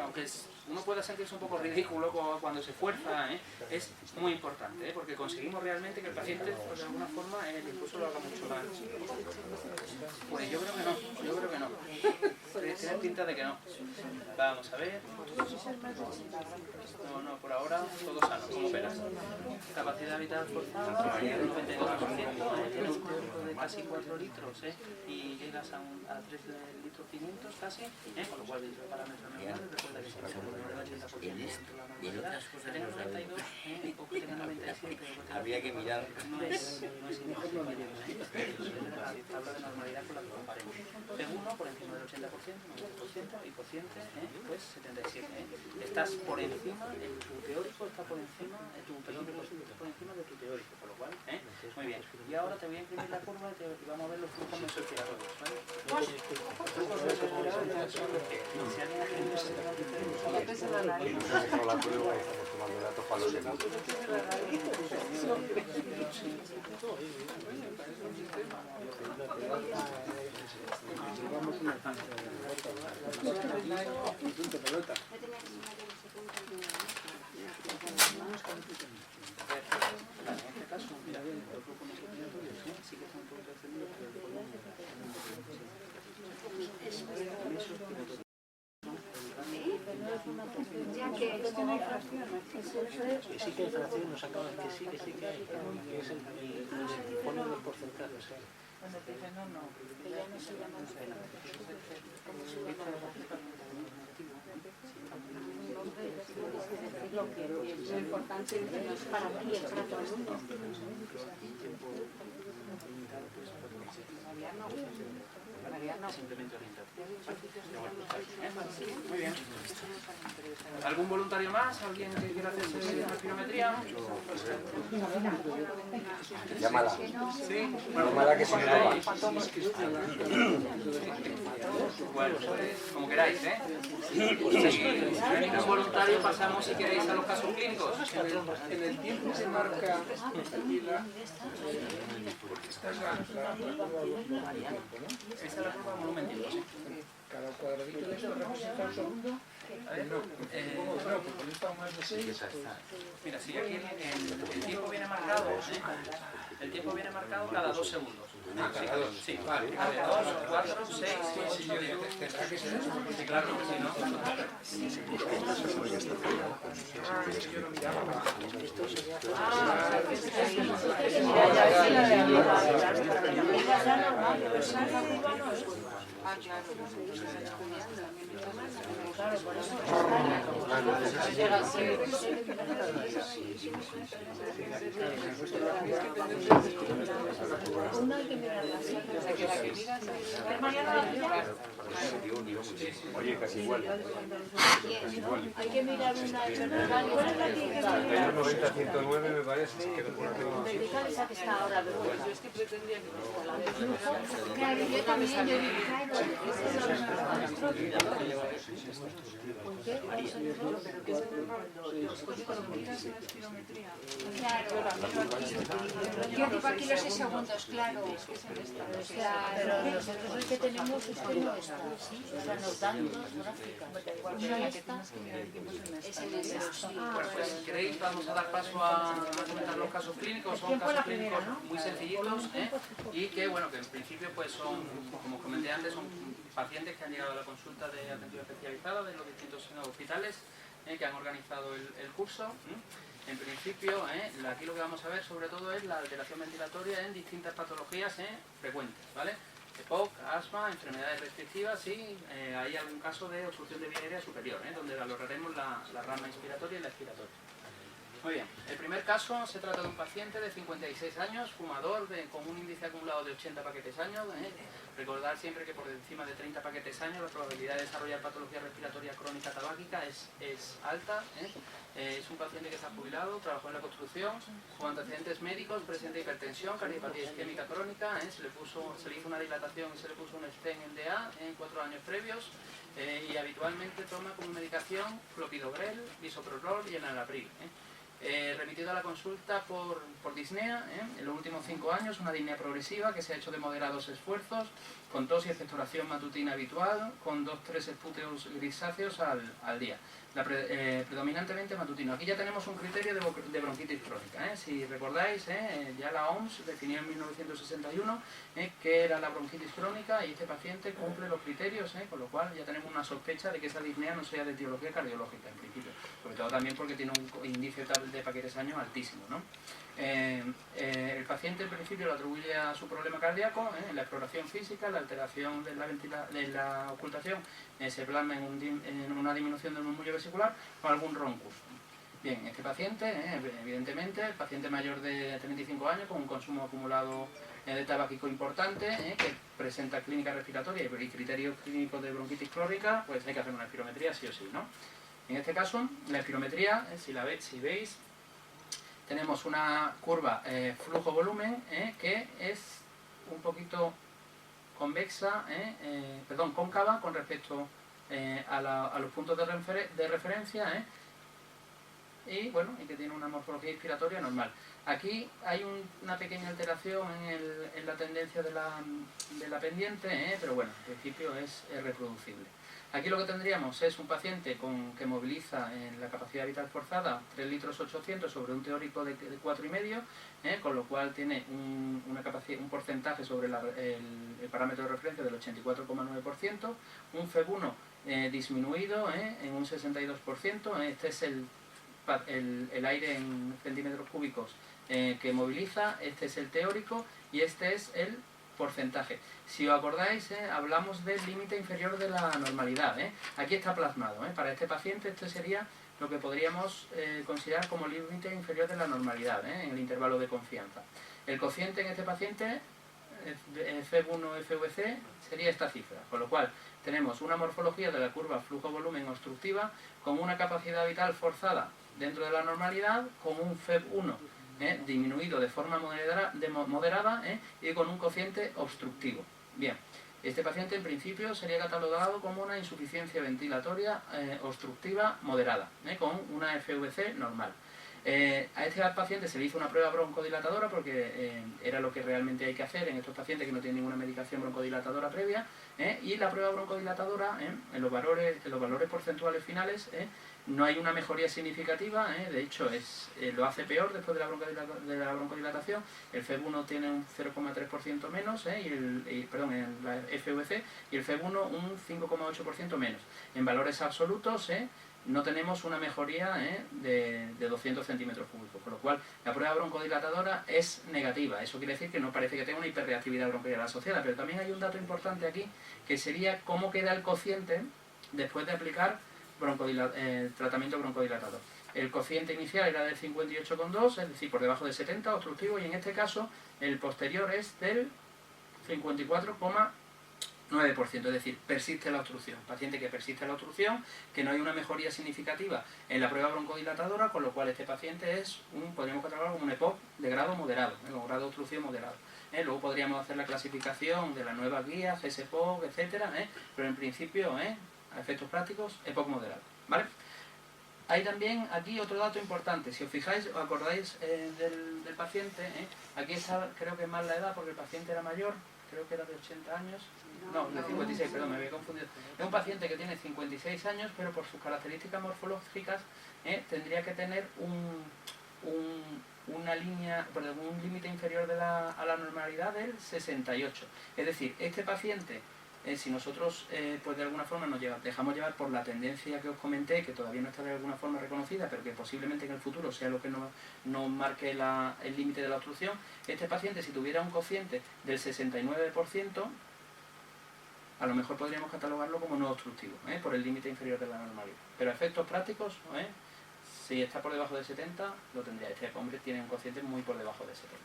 aunque uno pueda sentirse un poco ridículo cuando se esfuerza, es muy importante, porque conseguimos realmente que el paciente, pues, de alguna forma, incluso lo haga mucho más. Pues yo creo que no, yo creo que no. Tiene pinta de que no. Vamos a ver. No, por ahora todo sano, como verás. Capacidad vital forzada, 92%, tienes un código de casi 4 litros, y llegas a 3 litros 500 casi, con lo cual dentro de parámetros normales, recuerda que siempre por debajo del 80% la normalidad, que tenga 92 o que tenga 97. Habría que mirar. No es importante. La tabla de normalidad con la que comparemos. Segundo, por encima del 80%, 90% y cociente, pues 77. Estás por encima, tu teórico está por encima, por encima de tu teórico, por lo cual, muy bien. Y ahora te voy a imprimir la curva y vamos a ver los flujos mesoinspiradores, ¿vale? Los flujos mesoinspiradores son los que, si alguien ha tenido la prueba y estamos tomando datos para los demás. En este caso, mira, los flujos mesoinspiratorios sí que están por descendidos, pero el volumen Ya que esto no hay fracciones. Que sí que hay fracciones, nos acaban que sí que hay, que es el pone los porcentajes. Cuando te dicen no, que ya no se llama lo importante es para ti, es para todo el mundo. Simplemente orientado. Muy bien. ¿Algún voluntario más? ¿Alguien que quiera hacerse espirometría? Llámala. Sí. Llámala que se graba. Bueno, como queráis, Si no hay ningún voluntario, pasamos, si queréis, a los casos clínicos. En el tiempo se marca aquí esta es la Esa es la prueba de volumen tiempo, sí. cada cuadradito de esto representa un segundo. No, porque yo estaba más de 6. Mira, si aquí el tiempo viene marcado, el tiempo viene marcado cada 2 segundos. Sí, vale. 2, 4, 6, 8, 10. Tendrá que ser eso. Sí, claro, si no. Yo lo miraba. Claro, por eso uno hay que mirarla. Oye, casi igual. Hay que mirar una vertical. En los 90, 109 me parece. Vertical esa que está ahora. Yo es que pretendía que claro, yo también, yo digo, claro, Yo ocupo aquí los 6 segundos, claro. Pero nosotros el que tenemos es que no está. O sea, nos dan dos gráficas. Una esta es el de Bueno, pues si queréis vamos a dar paso a comentar los casos clínicos. Son casos clínicos muy sencillitos, y que, bueno, que en principio pues son, como comenté antes, son pacientes que han llegado a la consulta de atención especializada de los distintos hospitales que han organizado el curso. En principio, aquí lo que vamos a ver sobre todo es la alteración ventilatoria en distintas patologías frecuentes, ¿vale? EPOC, asma, enfermedades restrictivas y hay algún caso de obstrucción de vía aérea superior, donde valoraremos la rama inspiratoria y la expiratoria. Muy bien, el primer caso se trata de un paciente de 56 años, fumador, con un índice acumulado de 80 paquetes años. Recordar siempre que por encima de 30 paquetes años la probabilidad de desarrollar patología respiratoria crónica tabáquica es alta. Es un paciente que está jubilado, trabajó en la construcción, con antecedentes médicos, presenta hipertensión, cardiopatía isquémica crónica, se le hizo una dilatación y se le puso un stent en DA en 4 años previos, y habitualmente toma como medicación clopidogrel, bisoprolol y enalapril. Remitido a la consulta por disnea, en los últimos 5 años, una disnea progresiva que se ha hecho de moderados esfuerzos, con tos y expectoración matutina habitual, con 2-3 espúteos grisáceos al día. Predominantemente matutino. Aquí ya tenemos un criterio de bronquitis crónica. Si recordáis, ya la OMS definió en 1961 que era la bronquitis crónica y este paciente cumple los criterios, con lo cual ya tenemos una sospecha de que esa disnea no sea de etiología cardiológica en principio, sobre todo también porque tiene un índice de paquetes años altísimo, ¿no? El paciente en principio lo atribuye a su problema cardíaco, la exploración física, la alteración de la ocultación se plasma en una disminución del murmullo vesicular o algún roncus. Bien, este paciente, evidentemente, el paciente mayor de 35 años con un consumo acumulado de tabáquico importante, que presenta clínica respiratoria y criterios clínicos de bronquitis crónica, pues hay que hacer una espirometría sí o sí, ¿no? En este caso, la espirometría, si veis, tenemos una curva flujo-volumen que es un poquito convexa, cóncava con respecto a los puntos de referencia, y bueno, y que tiene una morfología inspiratoria normal. Aquí hay una pequeña alteración en la tendencia de la pendiente, pero bueno, en principio es reproducible. Aquí lo que tendríamos es un paciente que moviliza en la capacidad vital forzada 3 litros 800 sobre un teórico de 4,5, con lo cual tiene un porcentaje sobre el parámetro de referencia del 84,9%, un FEB1 disminuido en un 62%, este es el aire en centímetros cúbicos que moviliza, este es el teórico y este es el porcentaje. Si os acordáis, hablamos del límite inferior de la normalidad. Aquí está plasmado. Para este paciente este sería lo que podríamos considerar como límite inferior de la normalidad, en el intervalo de confianza. El cociente en este paciente, FEB1 FVC, sería esta cifra, con lo cual tenemos una morfología de la curva flujo-volumen obstructiva con una capacidad vital forzada dentro de la normalidad, con un FEB1 disminuido de forma moderada y con un cociente obstructivo. Bien, este paciente en principio sería catalogado como una insuficiencia ventilatoria obstructiva moderada, con una FVC normal. A este paciente se le hizo una prueba broncodilatadora porque era lo que realmente hay que hacer en estos pacientes que no tienen ninguna medicación broncodilatadora previa, y la prueba broncodilatadora en los valores porcentuales finales no hay una mejoría significativa, de hecho lo hace peor después de la broncodilatación. El FEB1 tiene un 0,3% menos, en la FVC, y el FEB1 un 5,8% menos. En valores absolutos no tenemos una mejoría de 200 centímetros cúbicos, con lo cual la prueba broncodilatadora es negativa. Eso quiere decir que no parece que tenga una hiperreactividad bronquial asociada, pero también hay un dato importante aquí, que sería cómo queda el cociente después de aplicar tratamiento broncodilatador. El cociente inicial era del 58,2, es decir, por debajo de 70, obstructivo, y en este caso el posterior es del 54,9%, es decir, persiste la obstrucción. Paciente que persiste la obstrucción, que no hay una mejoría significativa en la prueba broncodilatadora, con lo cual este paciente podríamos catalogar como un EPOC de grado moderado, con grado de obstrucción moderado. Luego podríamos hacer la clasificación de la nueva guía, GSPOC, etcétera, pero en principio, a efectos prácticos, EPOC moderado, ¿vale? Hay también aquí otro dato importante. Si os fijáis, os acordáis del paciente, aquí está, creo que más la edad porque el paciente era mayor, creo que era de 80 años, no, de 56, perdón, me había confundido. Es un paciente que tiene 56 años, pero por sus características morfológicas tendría que tener una línea, perdón, un límite inferior a la normalidad del 68. Es decir, este paciente, si nosotros pues de alguna forma nos dejamos llevar por la tendencia que os comenté, que todavía no está de alguna forma reconocida, pero que posiblemente en el futuro sea lo que nos marque el límite de la obstrucción, este paciente, si tuviera un cociente del 69%, a lo mejor podríamos catalogarlo como no obstructivo, por el límite inferior de la normalidad. Pero a efectos prácticos, si está por debajo de 70, lo tendría. Este hombre tiene un cociente muy por debajo de 70.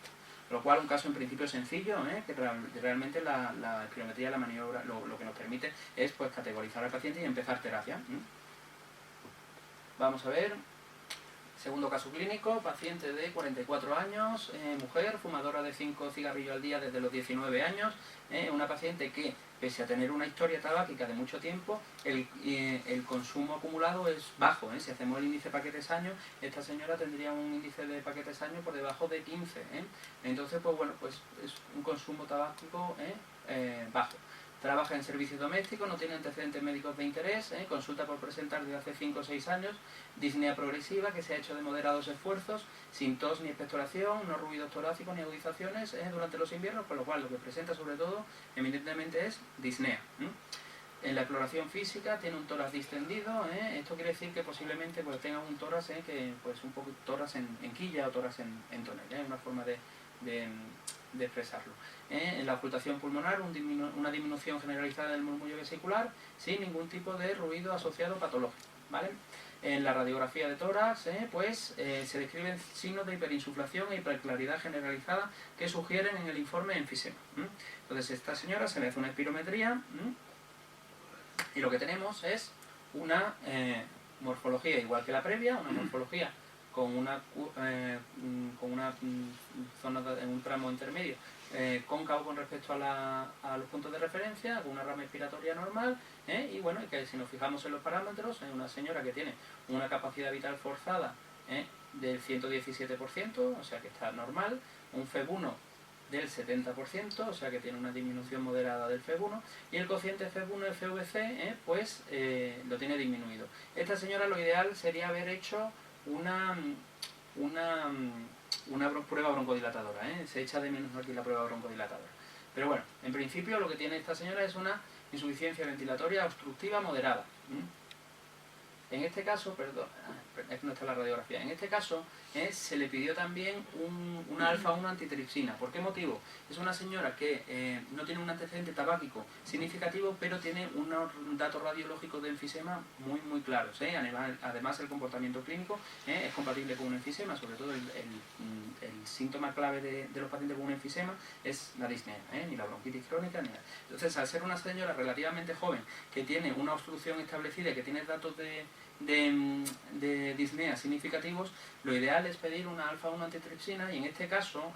Lo cual, un caso en principio sencillo, que realmente la espirometría de la maniobra lo que nos permite es pues categorizar al paciente y empezar terapia. Vamos a ver. Segundo caso clínico, paciente de 44 años, mujer, fumadora de 5 cigarrillos al día desde los 19 años, una paciente que, pese a tener una historia tabáquica de mucho tiempo, el consumo acumulado es bajo. Si hacemos el índice paquetes año, esta señora tendría un índice de paquetes año por debajo de 15. Entonces, pues bueno, pues es un consumo tabáquico bajo. Trabaja en servicios domésticos, no tiene antecedentes médicos de interés, consulta por presentar desde hace 5 o 6 años, disnea progresiva que se ha hecho de moderados esfuerzos, sin tos ni expectoración, no ruidos torácicos ni agudizaciones durante los inviernos, con lo cual lo que presenta sobre todo, eminentemente, es disnea. En la exploración física tiene un tórax distendido, esto quiere decir que posiblemente pues, tenga un tórax que pues un poco tórax en quilla o tórax en tonel, una forma de expresarlo. En la ocultación pulmonar, una disminución generalizada del murmullo vesicular sin ningún tipo de ruido asociado patológico. ¿Vale? En la radiografía de tórax pues, se describen signos de hiperinsuflación e hiperclaridad generalizada que sugieren en el informe enfisema. Entonces a esta señora se le hace una espirometría y lo que tenemos es una morfología igual que la previa, una morfología con una zona en un tramo intermedio cóncavo con respecto a los puntos de referencia, con una rama expiratoria normal, y bueno, que si nos fijamos en los parámetros, es una señora que tiene una capacidad vital forzada del 117%, o sea que está normal, un FEB1 del 70%, o sea que tiene una disminución moderada del FEB1, y el cociente FEB1 FVC pues lo tiene disminuido. Esta señora lo ideal sería haber hecho una prueba broncodilatadora, se echa de menos aquí la prueba broncodilatadora. Pero bueno, en principio lo que tiene esta señora es una insuficiencia ventilatoria obstructiva moderada. En este caso, perdón, es que no está la radiografía, en este caso se le pidió también una alfa-1 antitripsina. ¿Por qué motivo? Es una señora que no tiene un antecedente tabáquico significativo, pero tiene unos datos radiológicos de enfisema muy claros. Además, el comportamiento clínico es compatible con un enfisema, sobre todo el síntoma clave de los pacientes con un enfisema es la disnea, ni la bronquitis crónica, ni nada. Entonces, al ser una señora relativamente joven, que tiene una obstrucción establecida y que tiene datos de disnea significativos, lo ideal es pedir una alfa-1 antitripsina y en este caso,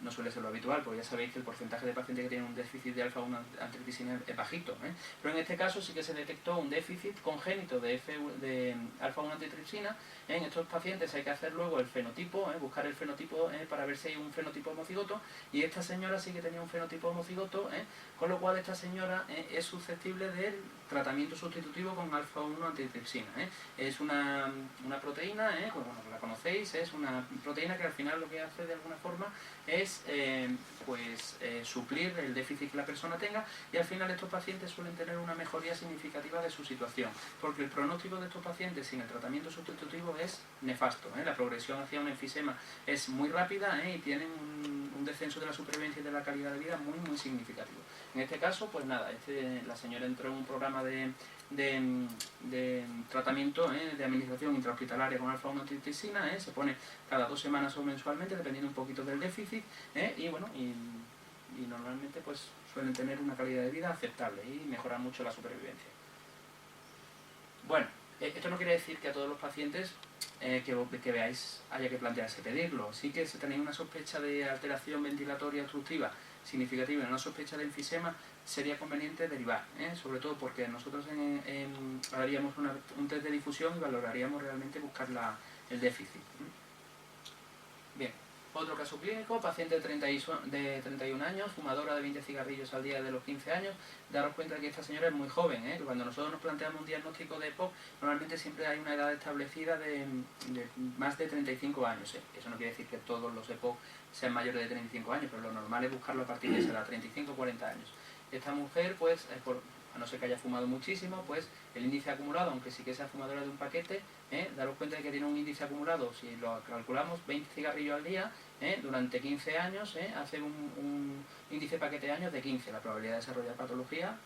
no suele ser lo habitual, porque ya sabéis que el porcentaje de pacientes que tienen un déficit de alfa-1 antitripsina es bajito, pero en este caso sí que se detectó un déficit congénito de alfa-1 antitripsina. En estos pacientes hay que hacer luego el fenotipo, buscar el fenotipo para ver si hay un fenotipo homocigoto, y esta señora sí que tenía un fenotipo homocigoto, con lo cual esta señora es susceptible del tratamiento sustitutivo con alfa-1 antitripsina. Es una proteína, pues bueno, la conocéis, es una proteína que al final lo que hace de alguna forma es suplir el déficit que la persona tenga, y al final estos pacientes suelen tener una mejoría significativa de su situación, porque el pronóstico de estos pacientes sin el tratamiento sustitutivo es nefasto. La progresión hacia un enfisema es muy rápida y tienen un descenso de la supervivencia y de la calidad de vida muy significativo. En este caso, pues nada, la señora entró en un programa de tratamiento de administración intrahospitalaria con alfa-1 antitripsina, se pone cada 2 semanas o mensualmente, dependiendo un poquito del déficit, y bueno, y normalmente pues suelen tener una calidad de vida aceptable y mejorar mucho la supervivencia. Bueno, esto no quiere decir que a todos los pacientes que veáis haya que plantearse pedirlo. Sí que si tenéis una sospecha de alteración ventilatoria obstructiva significativa y una sospecha de enfisema, sería conveniente derivar, sobre todo porque nosotros haríamos un test de difusión y valoraríamos realmente buscar el déficit. Bien, otro caso clínico, paciente de 31 años, fumadora de 20 cigarrillos al día de los 15 años. Daros cuenta de que esta señora es muy joven, cuando nosotros nos planteamos un diagnóstico de EPOC, normalmente siempre hay una edad establecida de más de 35 años. Eso no quiere decir que todos los EPOC sean mayores de 35 años, pero lo normal es buscarlo a partir de esa edad, 35 o 40 años. Esta mujer, pues, a no ser que haya fumado muchísimo, pues el índice acumulado, aunque sí que sea fumadora de un paquete, daros cuenta de que tiene un índice acumulado, si lo calculamos, 20 cigarrillos al día, durante 15 años, hace un índice paquete de años de 15. La probabilidad de desarrollar patología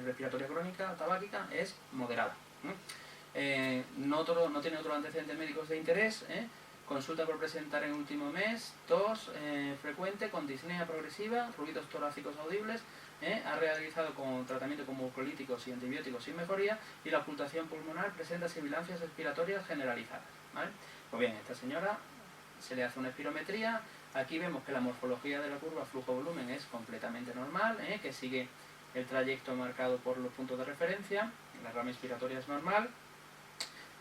respiratoria crónica, tabáquica, es moderada. No tiene otros antecedentes médicos de interés, consulta por presentar en el último mes, tos frecuente, con disnea progresiva, ruidos torácicos audibles, ha realizado con tratamiento con mucolíticos y antibióticos sin mejoría, y la ocultación pulmonar presenta sibilancias respiratorias generalizadas. ¿Vale? Pues bien, esta señora se le hace una espirometría. Aquí vemos que la morfología de la curva flujo-volumen es completamente normal, que sigue el trayecto marcado por los puntos de referencia, la rama expiratoria es normal,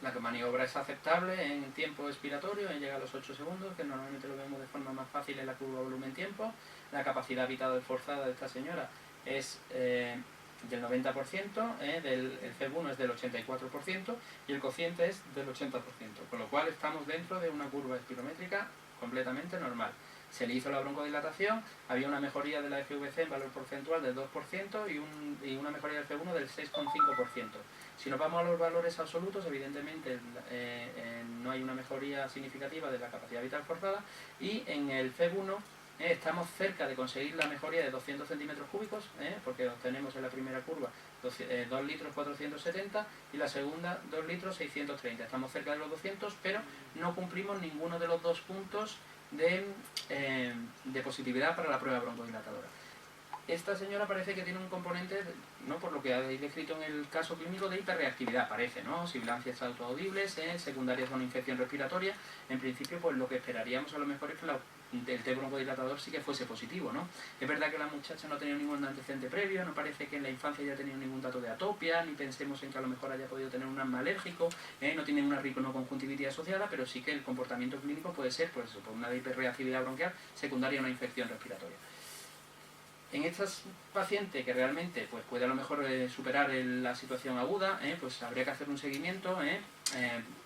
la maniobra es aceptable en tiempo expiratorio, llega a los 8 segundos, que normalmente lo vemos de forma más fácil en la curva volumen-tiempo. La capacidad vital forzada de esta señora es del 90%, el FEV1 es del 84% y el cociente es del 80%, con lo cual estamos dentro de una curva espirométrica completamente normal. Se le hizo la broncodilatación, había una mejoría de la FVC en valor porcentual del 2% y una mejoría del FEV1 del 6,5%. Si nos vamos a los valores absolutos, evidentemente no hay una mejoría significativa de la capacidad vital forzada, y en el FEV1 estamos cerca de conseguir la mejoría de 200 centímetros cúbicos, porque obtenemos en la primera curva 2 litros 470 y la segunda 2 litros 630. Estamos cerca de los 200, pero no cumplimos ninguno de los dos puntos de positividad para la prueba broncodilatadora. Esta señora parece que tiene un componente, no por lo que habéis descrito en el caso clínico, de hiperreactividad, parece, ¿no? Sibilancias autoaudibles, secundarias a una infección respiratoria. En principio, pues lo que esperaríamos a lo mejor es que el test broncodilatador sí que fuese positivo, ¿no? Es verdad que la muchacha no ha tenido ningún antecedente previo, no parece que en la infancia haya tenido ningún dato de atopia, ni pensemos en que a lo mejor haya podido tener un asma alérgico, no tiene una riconoconjuntivitis asociada, pero sí que el comportamiento clínico puede ser, pues, por una hiperreactividad bronquial secundaria a una infección respiratoria. En estas pacientes que realmente pues, puede a lo mejor superar la situación aguda, pues habría que hacer un seguimiento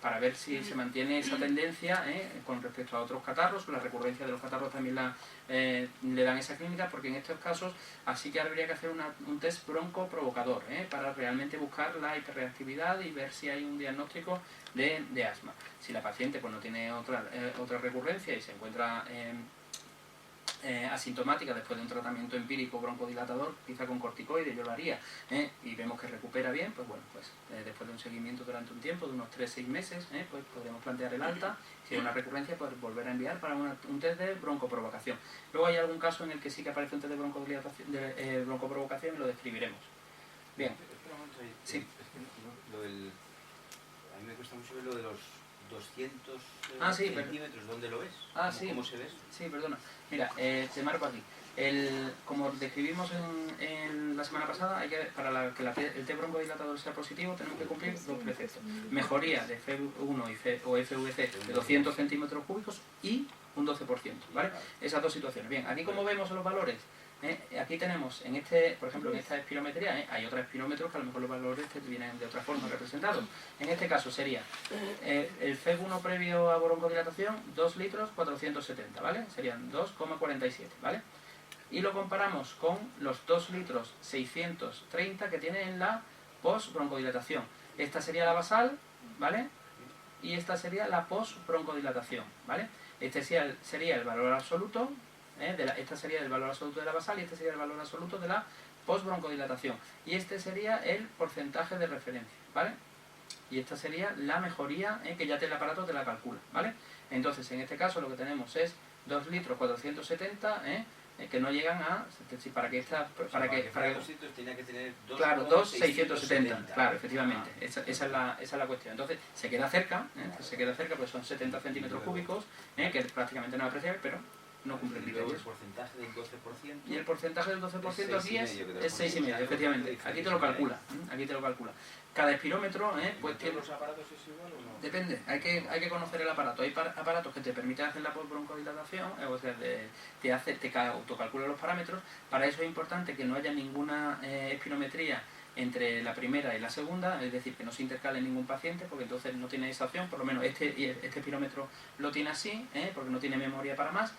para ver si se mantiene esa tendencia con respecto a otros catarros. La recurrencia de los catarros también le dan esa clínica, porque en estos casos así que habría que hacer un test broncoprovocador para realmente buscar la hiperreactividad y ver si hay un diagnóstico de asma. Si la paciente pues, no tiene otra recurrencia y se encuentra asintomática después de un tratamiento empírico broncodilatador, quizá con corticoides, yo lo haría, y vemos que recupera bien, pues bueno, pues después de un seguimiento durante un tiempo, de unos 3-6 meses, pues podríamos plantear el alta. Si hay una recurrencia, pues volver a enviar para un test de broncoprovocación. Luego hay algún caso en el que sí que aparece un test de broncoprovocación y lo describiremos. Bien. Espera un momento, sí. Es que a mí me cuesta mucho ver lo de los 200 centímetros, ¿dónde lo ves? ¿Cómo se ve? Sí, perdona. Mira, te marco aquí. Como describimos en la semana pasada, para que el test broncodilatador sea positivo tenemos que cumplir dos preceptos. Mejoría de FEV1 o FVC de 200 centímetros cúbicos y un 12%, ¿vale? Esas dos situaciones. Bien, aquí como vemos los valores, aquí tenemos, por ejemplo, en esta espirometría, hay otros espirómetros que a lo mejor los valores te vienen de otra forma representados. En este caso sería el FEV1 previo a broncodilatación, 2 litros 470, ¿vale? Serían 2,47, ¿vale? Y lo comparamos con los 2 litros 630 que tiene en la post-broncodilatación. Esta sería la basal, ¿vale? Y esta sería la post-broncodilatación, ¿vale? Este sería el valor absoluto. Este sería el valor absoluto de la basal y este sería el valor absoluto de la post-broncodilatación. Y este sería el porcentaje de referencia, ¿vale? Y esta sería la mejoría que ya el aparato te la calcula, ¿vale? Entonces, en este caso lo que tenemos es 2 litros 470 que no llegan a... para que esta... para que 200 tenía que tener 2, claro, 2,670, claro, efectivamente, esa es la cuestión. Entonces, se queda cerca, pues son 70 centímetros cúbicos, que prácticamente no es apreciable, pero no cumple el criterio. El porcentaje del 12%... Y el porcentaje del 12% aquí es 6,5, efectivamente. Aquí te lo calcula, Cada espirómetro, pues tiene... ¿Los aparatos es igual o no? Depende, hay que conocer el aparato. Hay aparatos que te permiten hacer la broncodilatación, o sea, te autocalcula los parámetros. Para eso es importante que no haya ninguna espirometría entre la primera y la segunda, es decir, que no se intercale ningún paciente, porque entonces no tiene esa opción. Por lo menos este espirómetro lo tiene así, porque no tiene memoria para más.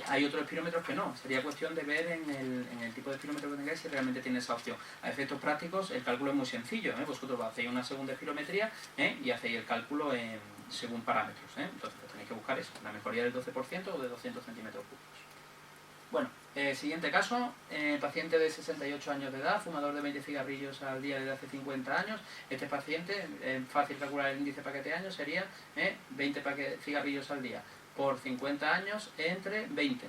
Hay otros espirómetros que no. Sería cuestión de ver en el tipo de espirómetro que tengáis si realmente tiene esa opción. A efectos prácticos el cálculo es muy sencillo, vosotros hacéis una segunda espirometría y hacéis el cálculo según parámetros. Entonces tenéis que buscar eso, la mejoría del 12% o de 200 centímetros cúbicos. Bueno, siguiente caso, paciente de 68 años de edad, fumador de 20 cigarrillos al día desde hace 50 años. Este paciente, fácil calcular el índice paquete años, sería 20 cigarrillos al día por 50 años entre 20,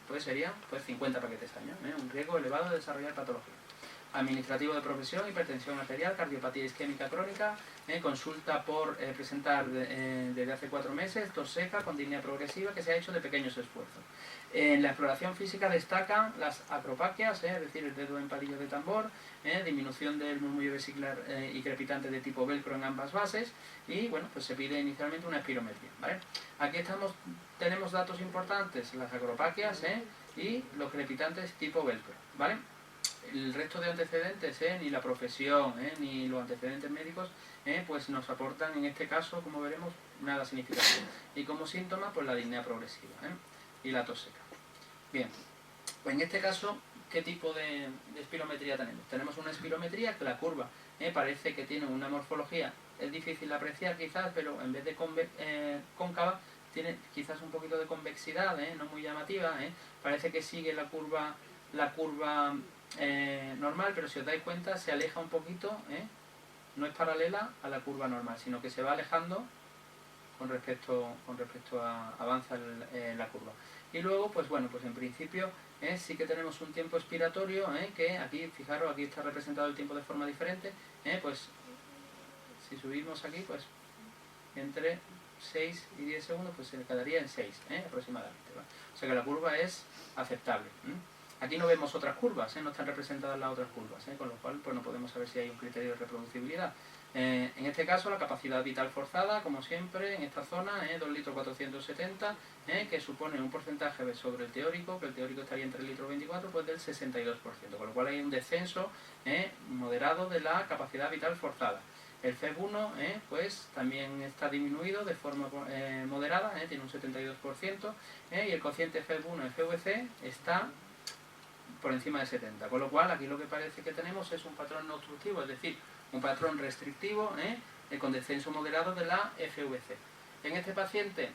pues serían 50 paquetes años, un riesgo elevado de desarrollar patología. Administrativo de profesión, hipertensión arterial, cardiopatía isquémica crónica, consulta por presentar desde hace 4 meses, tos seca con disnea progresiva que se ha hecho de pequeños esfuerzos. En la exploración física destacan las acropaquias, es decir, el dedo en palillo de tambor, disminución del murmullo vesicular y crepitante de tipo velcro en ambas bases, y bueno, pues se pide inicialmente una espirometría, ¿vale? Aquí tenemos datos importantes, las acropaquias y los crepitantes tipo velcro, ¿vale? El resto de antecedentes, ni la profesión, ni los antecedentes médicos, pues nos aportan en este caso, como veremos, nada significativo. Y como síntoma, pues la disnea progresiva y la tos seca. Bien, pues en este caso, ¿qué tipo de espirometría tenemos? Tenemos una espirometría que la curva parece que tiene una morfología, es difícil de apreciar quizás, pero en vez de cóncava, tiene quizás un poquito de convexidad, no muy llamativa, parece que sigue la curva normal, pero si os dais cuenta se aleja un poquito, no es paralela a la curva normal, sino que se va alejando con respecto a avanza la curva. Y luego, pues bueno, pues en principio sí que tenemos un tiempo expiratorio, que aquí, fijaros, aquí está representado el tiempo de forma diferente, pues si subimos aquí, pues entre 6 y 10 segundos, pues se quedaría en 6 aproximadamente, ¿vale? O sea que la curva es aceptable. Aquí no vemos otras curvas, no están representadas las otras curvas, con lo cual pues no podemos saber si hay un criterio de reproducibilidad. En este caso la capacidad vital forzada, como siempre, en esta zona, 2 litros 470, que supone un porcentaje sobre el teórico, que el teórico estaría en 3 litros 24, pues del 62%, con lo cual hay un descenso moderado de la capacidad vital forzada. El FEV1 pues también está disminuido de forma moderada, tiene un 72%, y el cociente FEV1 y FVC está por encima de 70, con lo cual aquí lo que parece que tenemos es un patrón no obstructivo, es decir, un patrón restrictivo con descenso moderado de la FVC. En este paciente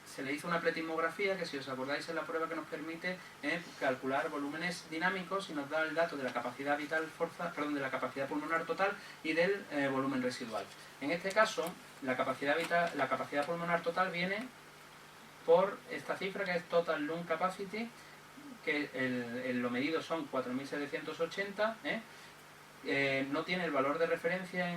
se le hizo una pletismografía que, si os acordáis, es la prueba que nos permite calcular volúmenes dinámicos y nos da el dato de la capacidad vital de la capacidad pulmonar total y del volumen residual. En este caso, la capacidad pulmonar total viene por esta cifra, que es Total Lung Capacity, que lo medido son 4.780, no tiene el valor de referencia,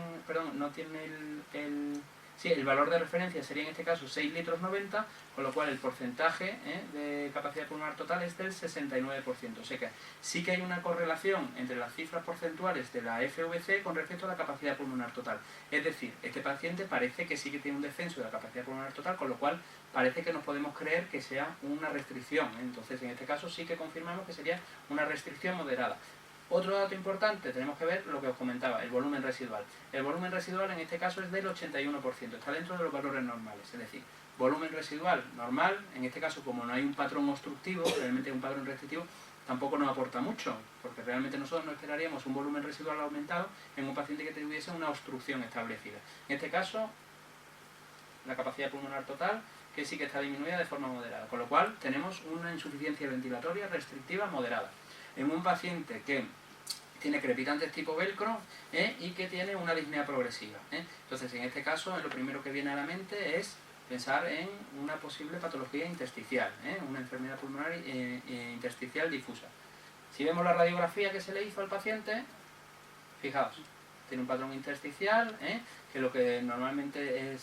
el valor de referencia sería en este caso 6 litros 90, con lo cual el porcentaje de capacidad pulmonar total es del 69%. O sea que sí que hay una correlación entre las cifras porcentuales de la FVC con respecto a la capacidad pulmonar total. Es decir, este paciente parece que sí que tiene un descenso de la capacidad pulmonar total, con lo cual parece que nos podemos creer que sea una restricción. Entonces, en este caso sí que confirmamos que sería una restricción moderada. Otro dato importante, tenemos que ver lo que os comentaba, el volumen residual. El volumen residual en este caso es del 81%, está dentro de los valores normales, es decir, volumen residual normal, en este caso como no hay un patrón obstructivo, realmente un patrón restrictivo, tampoco nos aporta mucho, porque realmente nosotros no esperaríamos un volumen residual aumentado en un paciente que tuviese una obstrucción establecida. En este caso, la capacidad pulmonar total, que sí que está disminuida de forma moderada, con lo cual tenemos una insuficiencia ventilatoria restrictiva moderada. En un paciente que tiene crepitantes tipo velcro y que tiene una disnea progresiva. Entonces, en este caso, lo primero que viene a la mente es pensar en una posible patología intersticial, una enfermedad pulmonar intersticial difusa. Si vemos la radiografía que se le hizo al paciente, fijaos, tiene un patrón intersticial, que lo que normalmente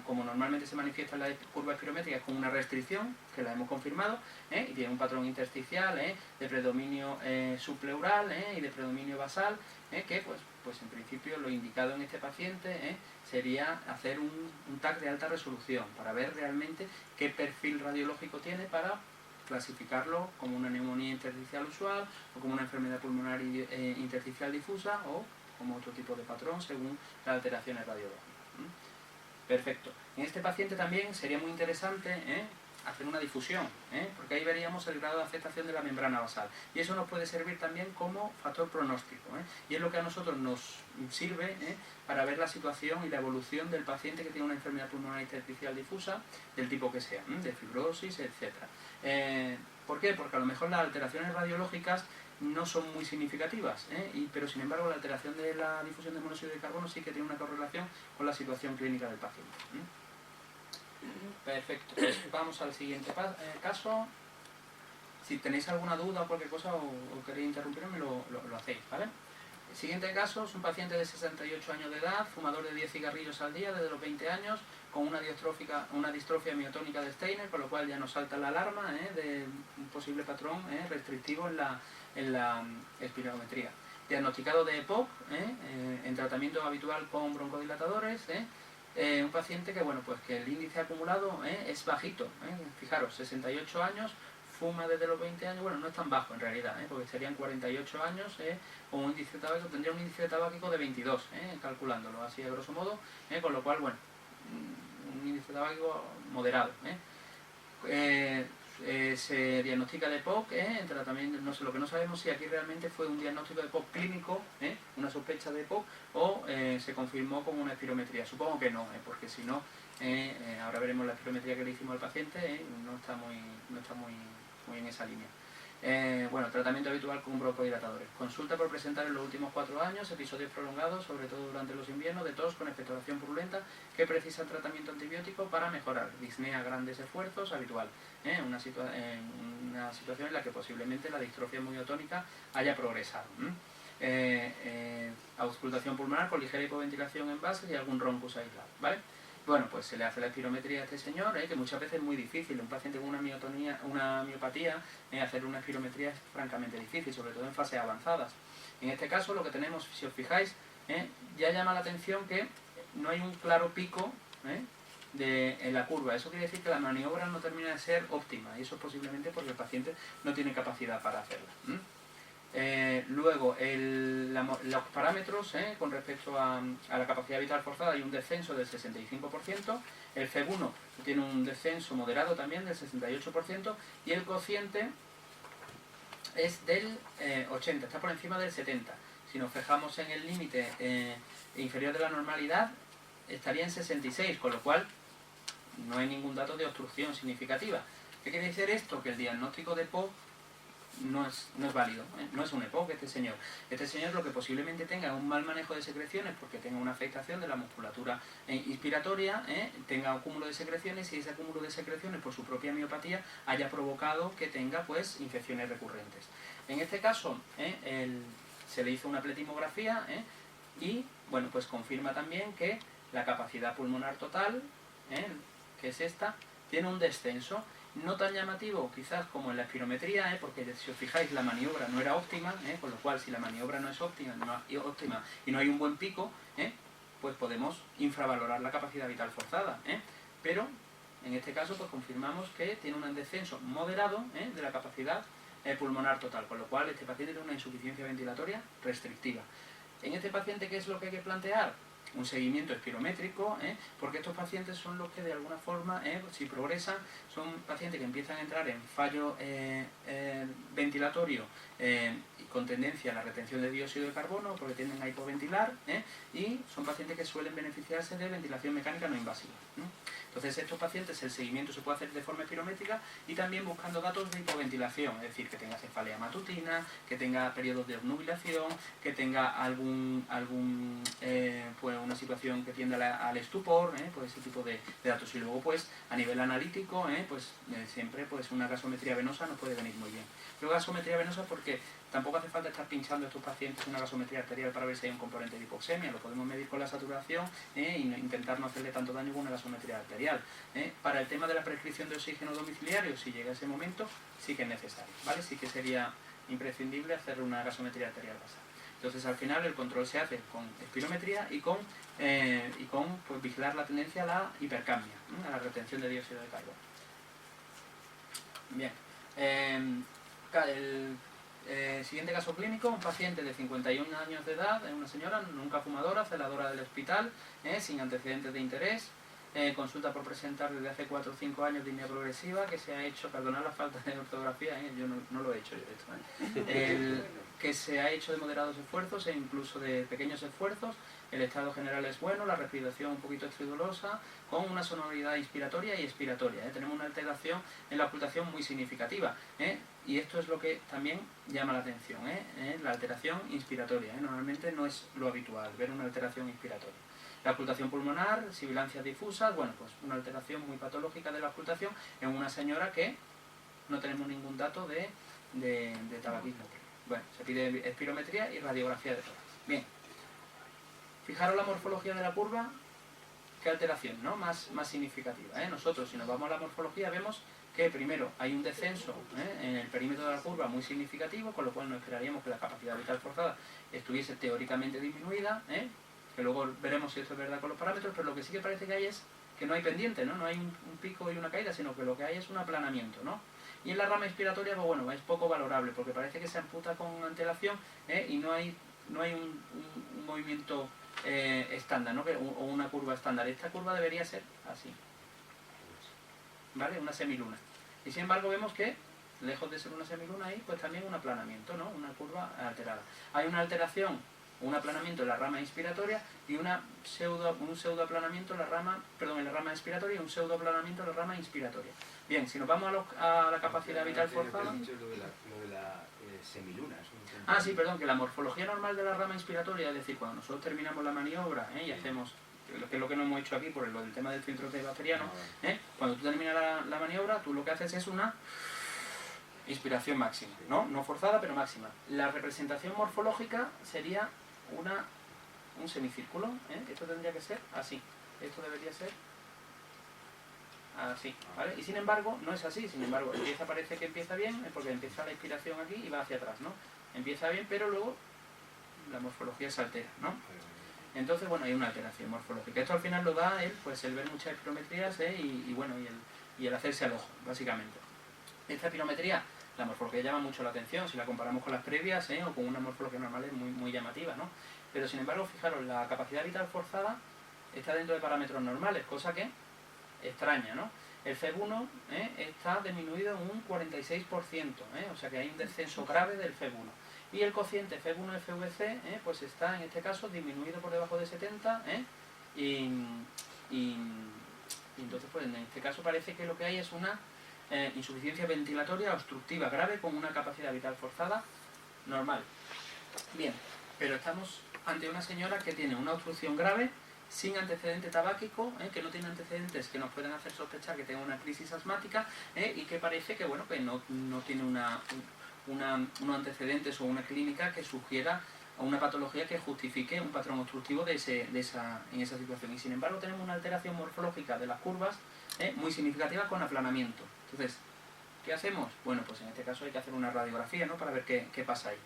como normalmente se manifiesta en la curva espirométrica es como una restricción, que la hemos confirmado, y tiene un patrón intersticial de predominio subpleural y de predominio basal, que pues en principio lo indicado en este paciente sería hacer un TAC de alta resolución para ver realmente qué perfil radiológico tiene para clasificarlo como una neumonía intersticial usual o como una enfermedad pulmonar intersticial difusa o como otro tipo de patrón según las alteraciones radiológicas. Perfecto. En este paciente también sería muy interesante hacer una difusión, porque ahí veríamos el grado de afectación de la membrana basal. Y eso nos puede servir también como factor pronóstico. Y es lo que a nosotros nos sirve para ver la situación y la evolución del paciente que tiene una enfermedad pulmonar intersticial difusa, del tipo que sea, de fibrosis, etc. ¿Por qué? Porque a lo mejor las alteraciones radiológicas no son muy significativas, pero sin embargo la alteración de la difusión de monóxido de carbono sí que tiene una correlación con la situación clínica del paciente. Perfecto, pues vamos al siguiente caso. Si tenéis alguna duda o cualquier cosa o queréis interrumpirme, lo hacéis, ¿vale? El siguiente caso es un paciente de 68 años de edad, fumador de 10 cigarrillos al día desde los 20 años, con una distrofia miotónica de Steiner, con lo cual ya nos salta la alarma de un posible patrón restrictivo en la espirometría. Diagnosticado de EPOC, en tratamiento habitual con broncodilatadores, un paciente que, bueno, pues que el índice acumulado es bajito, fijaros, 68 años, fuma desde los 20 años, bueno, no es tan bajo en realidad, porque serían 48 años, con un índice tabáquico, tendría un índice tabáquico de 22, calculándolo así a grosso modo, con lo cual, bueno, un índice tabáquico moderado. Se diagnostica de EPOC, en tratamiento, no sé, lo que no sabemos si aquí realmente fue un diagnóstico de EPOC clínico, una sospecha de EPOC, o se confirmó con una espirometría. Supongo que no, porque si no, ahora veremos la espirometría que le hicimos al paciente, no está muy en esa línea. Bueno, tratamiento habitual con broncodilatadores. Consulta por presentar en los últimos 4 años episodios prolongados, sobre todo durante los inviernos, de tos con expectoración purulenta que precisan tratamiento antibiótico para mejorar. Disnea a grandes esfuerzos, habitual. Una situación en la que posiblemente la distrofia miotónica haya progresado. Auscultación pulmonar con ligera hipoventilación en base y algún roncus aislado, ¿vale? Bueno, pues se le hace la espirometría a este señor, que muchas veces es muy difícil. Un paciente con una miopatía, hacer una espirometría es francamente difícil, sobre todo en fases avanzadas. En este caso, lo que tenemos, si os fijáis, ya llama la atención que no hay un claro pico en la curva. Eso quiere decir que la maniobra no termina de ser óptima, y eso es posiblemente porque el paciente no tiene capacidad para hacerla. Luego, los parámetros con respecto a la capacidad vital forzada hay un descenso del 65%, el FEV1 tiene un descenso moderado también del 68% y el cociente es del 80, está por encima del 70. Si nos fijamos en el límite inferior de la normalidad, estaría en 66, con lo cual no hay ningún dato de obstrucción significativa. ¿Qué quiere decir esto? Que el diagnóstico de EPOC no es válido, no es un EPOC este señor. Este señor lo que posiblemente tenga un mal manejo de secreciones porque tenga una afectación de la musculatura inspiratoria, tenga un cúmulo de secreciones y ese cúmulo de secreciones por su propia miopatía haya provocado que tenga pues infecciones recurrentes. En este caso se le hizo una pletimografía y bueno, pues confirma también que la capacidad pulmonar total, que es esta, tiene un descenso. No tan llamativo quizás como en la espirometría, porque si os fijáis la maniobra no era óptima, con lo cual si la maniobra no es óptima y no hay un buen pico, pues podemos infravalorar la capacidad vital forzada. Pero en este caso pues confirmamos que tiene un descenso moderado de la capacidad pulmonar total, con lo cual este paciente tiene una insuficiencia ventilatoria restrictiva. En este paciente, ¿qué es lo que hay que plantear? Un seguimiento espirométrico, porque estos pacientes son los que de alguna forma, si progresan, son pacientes que empiezan a entrar en fallo ventilatorio y con tendencia a la retención de dióxido de carbono porque tienden a hipoventilar, y son pacientes que suelen beneficiarse de ventilación mecánica no invasiva. Entonces estos pacientes el seguimiento se puede hacer de forma espirométrica y también buscando datos de hipoventilación, es decir, que tenga cefalea matutina, que tenga periodos de obnubilación, que tenga pues una situación que tienda al estupor, pues ese tipo de datos. Y luego pues a nivel analítico, siempre pues una gasometría venosa nos puede venir muy bien. Pero gasometría venosa porque tampoco hace falta estar pinchando a estos pacientes una gasometría arterial para ver si hay un componente de hipoxemia, lo podemos medir con la saturación y intentar no hacerle tanto daño con una gasometría arterial. Para el tema de la prescripción de oxígeno domiciliario, si llega ese momento, sí que es necesario, ¿vale? Sí que sería imprescindible hacer una gasometría arterial basal. Entonces al final el control se hace con espirometría y con pues, vigilar la tendencia a la hipercamia, a la retención de dióxido de carbono. Bien. El siguiente caso clínico, un paciente de 51 años de edad, una señora, nunca fumadora, celadora del hospital, sin antecedentes de interés, consulta por presentar desde hace 4 o 5 años disnea progresiva, que se ha hecho, perdonad la falta de ortografía, yo no lo he hecho yo esto, que se ha hecho de moderados esfuerzos e incluso de pequeños esfuerzos, el estado general es bueno, la respiración un poquito extridulosa, con una sonoridad inspiratoria y expiratoria. Tenemos una alteración en la ocultación muy significativa, y esto es lo que también llama la atención, la alteración inspiratoria. Normalmente no es lo habitual ver una alteración inspiratoria. La ocultación pulmonar, sibilancias difusas, bueno, pues una alteración muy patológica de la ocultación en una señora que no tenemos ningún dato de tabaquismo. Bueno, se pide espirometría y radiografía de tórax. Bien. Fijaros la morfología de la curva, qué alteración, ¿no? Más significativa. Nosotros, si nos vamos a la morfología, vemos que primero hay un descenso en el perímetro de la curva muy significativo, con lo cual nos esperaríamos que la capacidad vital forzada estuviese teóricamente disminuida, que luego veremos si esto es verdad con los parámetros, pero lo que sí que parece que hay es que no hay pendiente, no hay un pico y una caída, sino que lo que hay es un aplanamiento, ¿no? Y en la rama inspiratoria, pues bueno, es poco valorable, porque parece que se amputa con antelación y no hay un movimiento estándar, ¿no? O una curva estándar. Esta curva debería ser así, ¿vale? Una semiluna. Y sin embargo vemos que, lejos de ser una semiluna ahí, pues también un aplanamiento, ¿no? Una curva alterada. Hay una alteración, un aplanamiento en la rama inspiratoria y un pseudoaplanamiento en la rama, en la rama expiratoria y un pseudoaplanamiento en la rama inspiratoria. Bien, si nos vamos a la capacidad vital forzada... Lo de la semiluna. Ah, sí, perdón, que la morfología normal de la rama inspiratoria, es decir, cuando nosotros terminamos la maniobra y hacemos, que es lo que no hemos hecho aquí por el tema del filtro bacteriano, cuando tú terminas la maniobra, tú lo que haces es una inspiración máxima, no forzada, pero máxima. La representación morfológica sería un semicírculo, esto tendría que ser así, esto debería ser así, ¿vale? Y sin embargo, no es así, sin embargo, parece que empieza bien, porque empieza la inspiración aquí y va hacia atrás, ¿no? Empieza bien, pero luego la morfología se altera, ¿no? Entonces, bueno, hay una alteración morfológica. Esto al final lo da el ver muchas espirometrías y el hacerse al ojo, básicamente. Esta espirometría, la morfología llama mucho la atención, si la comparamos con las previas o con una morfología normal es muy llamativa, ¿no? Pero sin embargo, fijaros, la capacidad vital forzada está dentro de parámetros normales, cosa que extraña, ¿no? El FEV1 está disminuido en un 46%, o sea que hay un descenso grave del FEV1. Y el cociente FEV1-FVC pues está en este caso disminuido por debajo de 70, y entonces pues en este caso parece que lo que hay es una insuficiencia ventilatoria obstructiva grave con una capacidad vital forzada normal. Bien, pero estamos ante una señora que tiene una obstrucción grave sin antecedente tabáquico, que no tiene antecedentes que nos puedan hacer sospechar que tenga una crisis asmática, y que parece que bueno que no tiene unos antecedentes o una clínica que sugiera una patología que justifique un patrón obstructivo en esa situación. Y sin embargo tenemos una alteración morfológica de las curvas muy significativa con aplanamiento. Entonces, ¿qué hacemos? Bueno, pues en este caso hay que hacer una radiografía, ¿no? Para ver qué pasa ahí.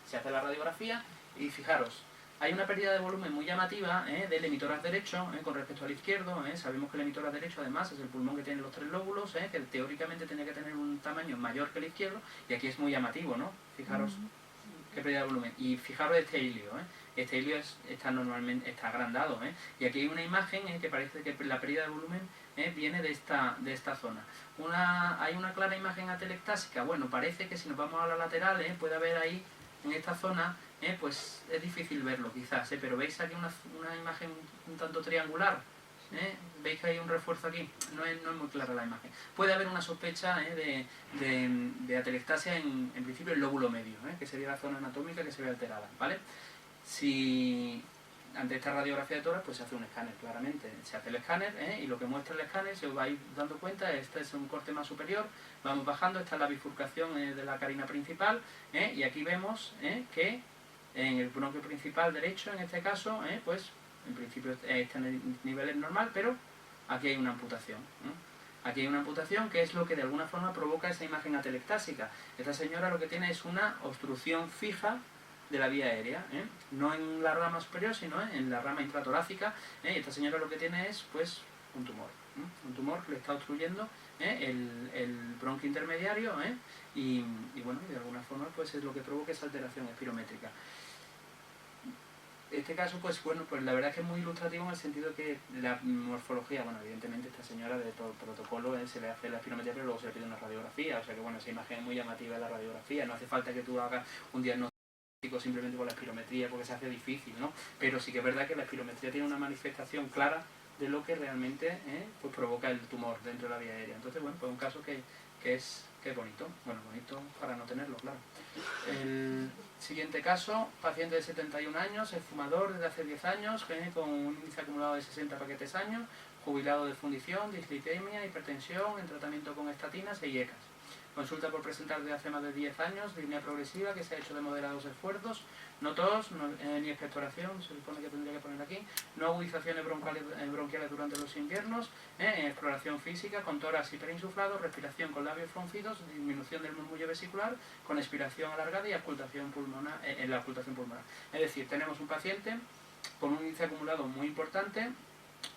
Se hace la radiografía y fijaros, hay una pérdida de volumen muy llamativa del emitoras derecho con respecto al izquierdo. Sabemos que el emitoras derecho además es el pulmón que tiene los 3 lóbulos, que teóricamente tenía que tener un tamaño mayor que el izquierdo, y aquí es muy llamativo, ¿no? Fijaros qué pérdida de volumen. Y fijaros este hilio, este hilio está agrandado, y aquí hay una imagen que parece que la pérdida de volumen viene de esta zona. Hay una clara imagen atelectásica. Bueno, parece que si nos vamos a la lateral puede haber ahí en esta zona, pues es difícil verlo quizás, pero veis aquí una imagen un tanto triangular, ¿Veis que hay un refuerzo aquí? No es muy clara la imagen. Puede haber una sospecha de atelectasia en principio el lóbulo medio, que sería la zona anatómica que se ve alterada, ¿vale? Si ante esta radiografía de tórax pues se hace un escáner, claramente. Se hace el escáner y lo que muestra el escáner, si os vais dando cuenta, este es un corte más superior, vamos bajando, esta es la bifurcación de la carina principal, y aquí vemos que en el bronquio principal derecho, en este caso, pues en principio este nivel es normal, pero aquí hay una amputación. Aquí hay una amputación que es lo que de alguna forma provoca esa imagen atelectásica. Esta señora lo que tiene es una obstrucción fija de la vía aérea, no en la rama superior, sino en la rama intratorácica, y esta señora lo que tiene es pues un tumor que le está obstruyendo el bronquio intermediario, y bueno, de alguna forma pues es lo que provoca esa alteración espirométrica. Este caso, pues bueno, pues la verdad es que es muy ilustrativo en el sentido que la morfología, bueno, evidentemente esta señora de todo el protocolo se le hace la espirometría, pero luego se le pide una radiografía, o sea que bueno, esa imagen es muy llamativa de la radiografía, no hace falta que tú hagas un diagnóstico simplemente con la espirometría porque se hace difícil, ¿no? Pero sí que es verdad que la espirometría tiene una manifestación clara de lo que realmente pues provoca el tumor dentro de la vía aérea. Entonces, bueno, pues un caso que es bonito, bueno, bonito para no tenerlo, claro. El siguiente caso, paciente de 71 años, es fumador desde hace 10 años, con un índice acumulado de 60 paquetes años, jubilado de fundición, dislipemia, hipertensión, en tratamiento con estatinas e IECAS. Consulta por presentar de hace más de 10 años, disnea progresiva, que se ha hecho de moderados esfuerzos, no tos, ni expectoración, se supone que tendría que poner aquí, no agudizaciones bronquiales durante los inviernos, exploración física, con tórax hiperinsuflado, respiración con labios fruncidos, disminución del murmullo vesicular, con expiración alargada y auscultación pulmonar, en la auscultación pulmonar. Es decir, tenemos un paciente con un índice acumulado muy importante,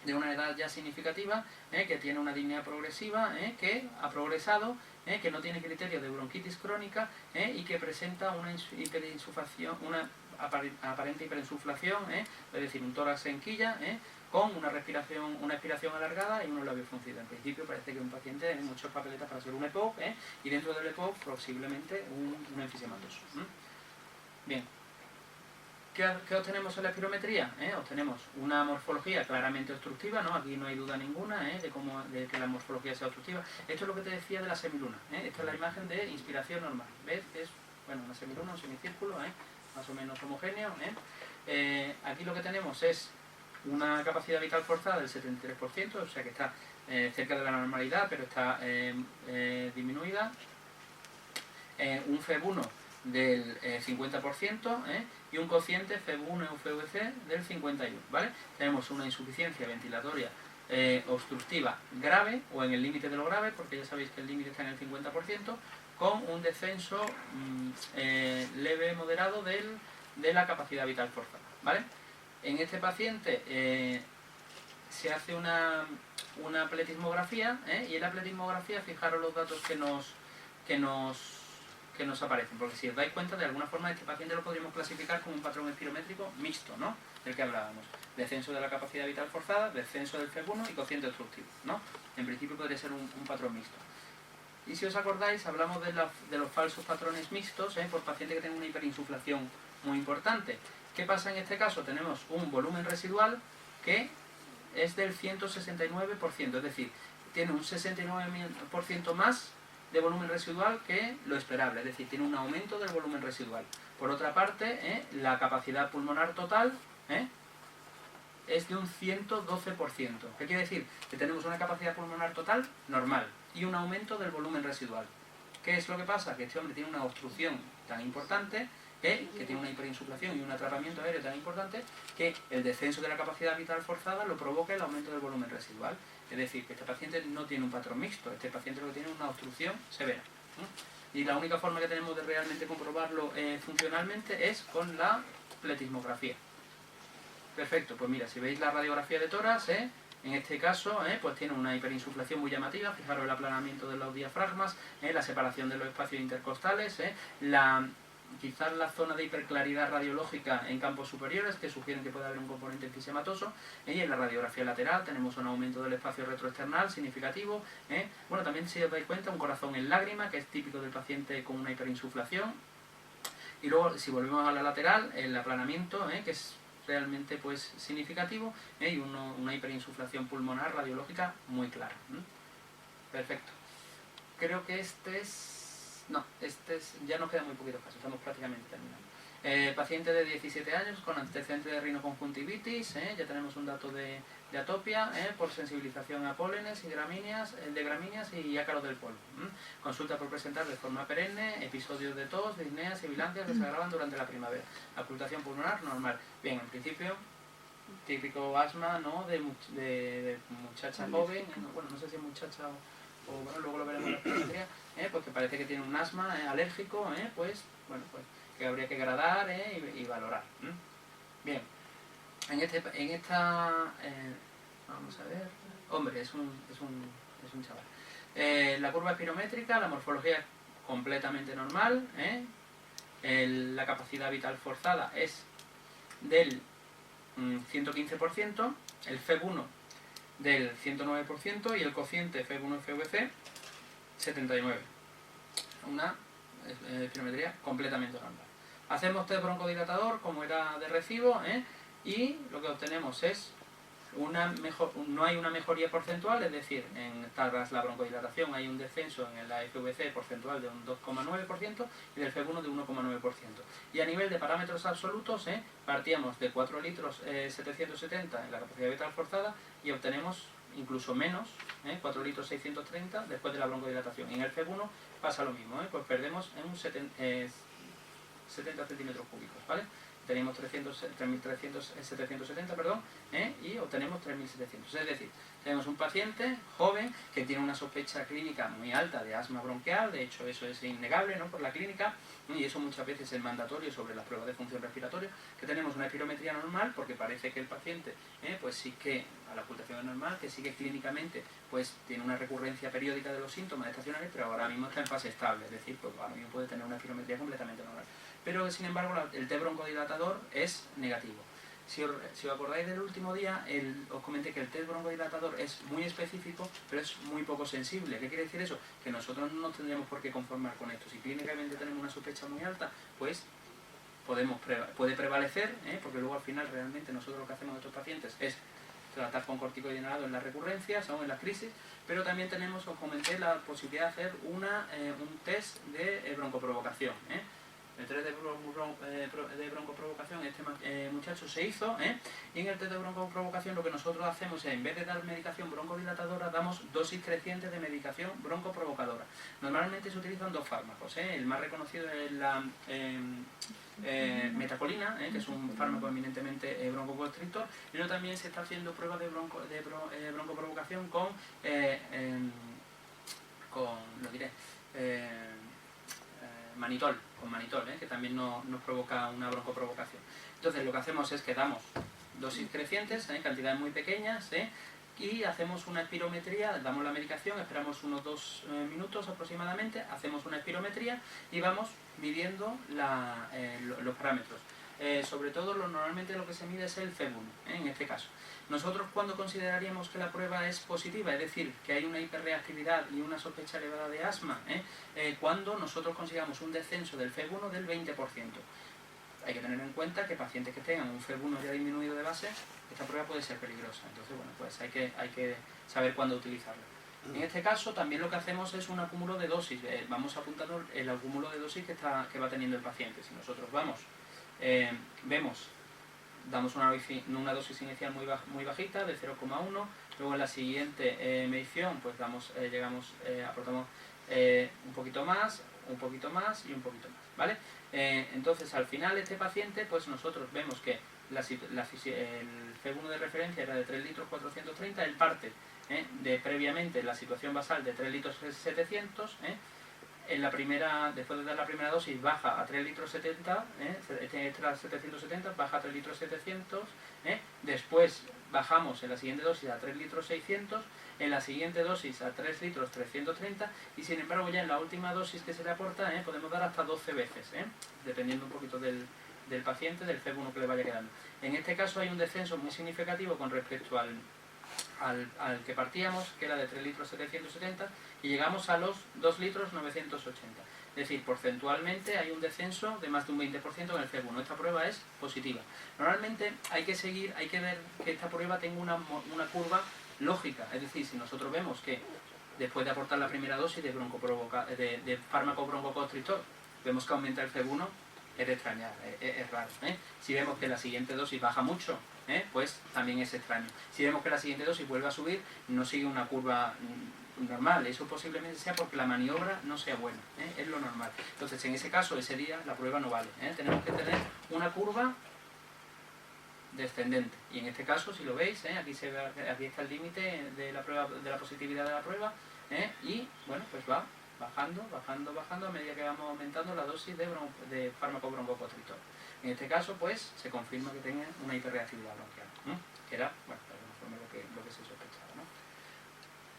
de una edad ya significativa, que tiene una disnea progresiva, que ha progresado, que no tiene criterio de bronquitis crónica y que presenta una hiperinsuflación, una aparente hiperinsuflación, es decir, un tórax en quilla, con una expiración alargada y unos labios fruncidos. En principio parece que un paciente tiene muchas papeletas para ser un EPOC, y dentro del EPOC posiblemente un enfisematoso. Bien. ¿Qué obtenemos en la espirometría? Obtenemos una morfología claramente obstructiva, ¿no? Aquí no hay duda ninguna de que la morfología sea obstructiva. Esto es lo que te decía de la semiluna. Esta es la imagen de inspiración normal. ¿Ves? Es una semiluna, un semicírculo, más o menos homogéneo. Aquí lo que tenemos es una capacidad vital forzada del 73%, o sea que está cerca de la normalidad, pero está disminuida. Un FEB1 del 50%, y un cociente FEB1 y FEVC del 51%, ¿vale? Tenemos una insuficiencia ventilatoria obstructiva grave, o en el límite de lo grave, porque ya sabéis que el límite está en el 50%, con un descenso leve moderado de la capacidad vital forzada, ¿vale? En este paciente se hace una pletismografía, y en la pletismografía fijaros los datos que nos aparecen, porque si os dais cuenta, de alguna forma este paciente lo podríamos clasificar como un patrón espirométrico mixto, ¿no? Del que hablábamos. Descenso de la capacidad vital forzada, descenso del FEB1 y cociente obstructivo, ¿no? En principio podría ser un patrón mixto. Y si os acordáis, hablamos de los falsos patrones mixtos, por paciente que tiene una hiperinsuflación muy importante. ¿Qué pasa en este caso? Tenemos un volumen residual que es del 169%, es decir, tiene un 69% más de volumen residual que lo esperable, es decir, tiene un aumento del volumen residual. Por otra parte, la capacidad pulmonar total es de un 112%. ¿Qué quiere decir? Que tenemos una capacidad pulmonar total normal y un aumento del volumen residual. ¿Qué es lo que pasa? Que este hombre tiene una obstrucción tan importante, que tiene una hiperinsuflación y un atrapamiento aéreo tan importante, que el descenso de la capacidad vital forzada lo provoca el aumento del volumen residual. Es decir, que este paciente no tiene un patrón mixto, este paciente lo que tiene es una obstrucción severa. Y la única forma que tenemos de realmente comprobarlo funcionalmente es con la pletismografía. Perfecto, pues mira, si veis la radiografía de tórax, en este caso, pues tiene una hiperinsuflación muy llamativa, fijaros el aplanamiento de los diafragmas, la separación de los espacios intercostales, quizás la zona de hiperclaridad radiológica en campos superiores que sugieren que puede haber un componente enfisematoso, y en la radiografía lateral tenemos un aumento del espacio retroexternal significativo. Bueno, también si os dais cuenta, un corazón en lágrima, que es típico del paciente con una hiperinsuflación. Y luego, si volvemos a la lateral, el aplanamiento, que es realmente pues significativo, y una hiperinsuflación pulmonar radiológica muy clara. Perfecto. Creo que ya nos quedan muy poquitos casos, estamos prácticamente terminando. Paciente de 17 años con antecedente de rinoconjuntivitis, ya tenemos un dato de atopia por sensibilización a pólenes y de gramíneas y ácaros del polvo. Consulta por presentar de forma perenne, episodios de tos, disneas y bilancias que se agravan durante la primavera. Ocultación pulmonar normal. Bien, en principio, típico asma, ¿no?, de muchacha joven, bueno, no sé si es muchacha o bueno, luego lo veremos en la espirometría, pues que parece que tiene un asma alérgico, pues bueno, pues que habría que gradar y valorar. Bien, en esta vamos a ver, hombre, es un chaval. La curva espirométrica, la morfología es completamente normal, la capacidad vital forzada es del 115%, el FEB1 del 109% y el cociente FEB1-FVC 79%. Una espirometría completamente normal. Hacemos test broncodilatador como era de recibo, y lo que obtenemos es no hay una mejoría porcentual, es decir, tras la broncodilatación hay un descenso en la FVC porcentual de un 2,9% y del FEB1 de 1,9%. Y a nivel de parámetros absolutos, partíamos de 4 litros 770 en la capacidad vital forzada y obtenemos incluso menos, 4 litros 630 después de la broncodilatación. Y en el FEB1 pasa lo mismo, pues perdemos en un 70 centímetros cúbicos, ¿vale? Tenemos 770, perdón, y obtenemos 3700. Es decir, tenemos un paciente joven que tiene una sospecha clínica muy alta de asma bronquial, de hecho eso es innegable, ¿no?, por la clínica, y eso muchas veces es mandatorio sobre las pruebas de función respiratoria, que tenemos una espirometría normal porque parece que el paciente pues sí que a la ocultación es normal, que sí que clínicamente pues tiene una recurrencia periódica de los síntomas estacionales, pero ahora mismo está en fase estable, es decir, pues ahora mismo puede tener una espirometría completamente normal. Pero sin embargo el test broncodilatador es negativo. Si os acordáis del último día, os comenté que el test broncodilatador es muy específico, pero es muy poco sensible. ¿Qué quiere decir eso? Que nosotros no nos tendríamos por qué conformar con esto. Si clínicamente tenemos una sospecha muy alta, pues puede prevalecer, porque luego al final realmente nosotros lo que hacemos a estos pacientes es tratar con corticoide inhalado en las recurrencias o en las crisis, pero también tenemos, os comenté, la posibilidad de hacer un test de broncoprovocación. El test de broncoprovocación este muchacho se hizo, y en el test de broncoprovocación lo que nosotros hacemos es, en vez de dar medicación broncodilatadora, damos dosis crecientes de medicación broncoprovocadora. Normalmente se utilizan dos fármacos, el más reconocido es la metacolina, que es un fármaco eminentemente broncoconstrictor, y luego también se está haciendo pruebas de broncoprovocación con manitol, que también nos provoca una broncoprovocación. Entonces lo que hacemos es que damos dosis crecientes, cantidades muy pequeñas, y hacemos una espirometría, damos la medicación, esperamos unos 2 minutos aproximadamente, hacemos una espirometría y vamos midiendo los parámetros. Sobre todo normalmente lo que se mide es el FEB1, en este caso. Nosotros, cuando consideraríamos que la prueba es positiva, es decir, que hay una hiperreactividad y una sospecha elevada de asma, cuando nosotros consigamos un descenso del FEB1 del 20%. Hay que tener en cuenta que pacientes que tengan un FEB1 ya disminuido de base, esta prueba puede ser peligrosa. Entonces, bueno, pues hay que saber cuándo utilizarla. En este caso, también lo que hacemos es un acúmulo de dosis. Vamos apuntando el acúmulo de dosis que va teniendo el paciente. Si nosotros damos una dosis inicial muy bajita, de 0,1, luego en la siguiente medición pues aportamos un poquito más y un poquito más, ¿vale? Entonces al final este paciente, pues nosotros vemos que el FEB1 de referencia era de 3 litros 430, él parte de previamente la situación basal de 3 litros 700, después de dar la primera dosis baja a 3 litros 70, extra 770, baja a 3 litros 700, después bajamos en la siguiente dosis a 3 litros 600, en la siguiente dosis a 3 litros 330, y sin embargo ya en la última dosis que se le aporta podemos dar hasta 12 veces, dependiendo un poquito del paciente, del FEB1 que le vaya quedando. En este caso hay un descenso muy significativo con respecto al que partíamos, que era de 3 litros 770, y llegamos a los 2 litros 980. Es decir, porcentualmente hay un descenso de más de un 20% en el C1. Esta prueba es positiva. Normalmente hay que ver que esta prueba tenga una curva lógica. Es decir, si nosotros vemos que después de aportar la primera dosis de fármaco broncoconstrictor, vemos que aumenta el C1, es de extrañar, es raro. Si vemos que la siguiente dosis baja mucho, pues también es extraño. Si vemos que la siguiente dosis vuelve a subir, no sigue una curva normal. Eso posiblemente sea porque la maniobra no sea buena, es lo normal. Entonces, en ese caso, ese día, la prueba no vale. Tenemos que tener una curva descendente. Y en este caso, si lo veis, aquí está el límite de la prueba, de la positividad de la prueba, y bueno, pues va bajando a medida que vamos aumentando la dosis de fármaco broncoconstrictor. En este caso, pues, se confirma que tenga una hiperreactividad bronquial, que era, bueno, de alguna forma lo que se sospechaba, ¿no?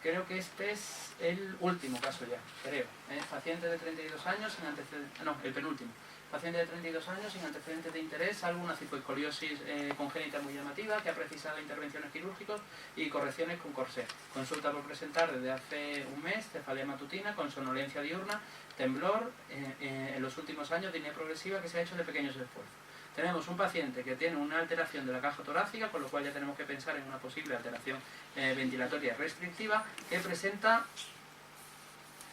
Creo que este es el último caso ya, creo. Paciente de 32 años sin antecedentes, no, el penúltimo. Paciente de 32 años sin antecedentes de interés, salvo una cifoescoliosis congénita muy llamativa que ha precisado intervenciones quirúrgicas y correcciones con corsé. Consulta por presentar desde hace un mes, cefalea matutina con somnolencia diurna, temblor, en los últimos años disnea progresiva que se ha hecho de pequeños esfuerzos. Tenemos un paciente que tiene una alteración de la caja torácica, con lo cual ya tenemos que pensar en una posible alteración ventilatoria restrictiva, que presenta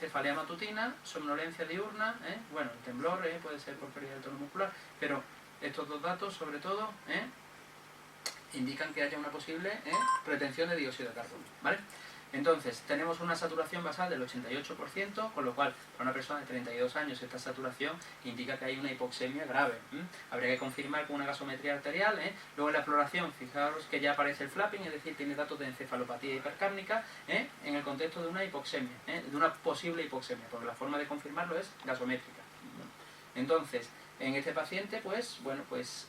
cefalea matutina, somnolencia diurna, bueno, el temblor puede ser por pérdida del tono muscular, pero estos dos datos, sobre todo, indican que haya una posible retención de dióxido de carbono, ¿vale? Entonces, tenemos una saturación basal del 88%, con lo cual, para una persona de 32 años, esta saturación indica que hay una hipoxemia grave. Habría que confirmar con una gasometría arterial. Luego, en la exploración, fijaros que ya aparece el flapping, es decir, tiene datos de encefalopatía hipercárnica, en el contexto de una hipoxemia, de una posible hipoxemia, porque la forma de confirmarlo es gasométrica. Entonces, en este paciente, pues, bueno, pues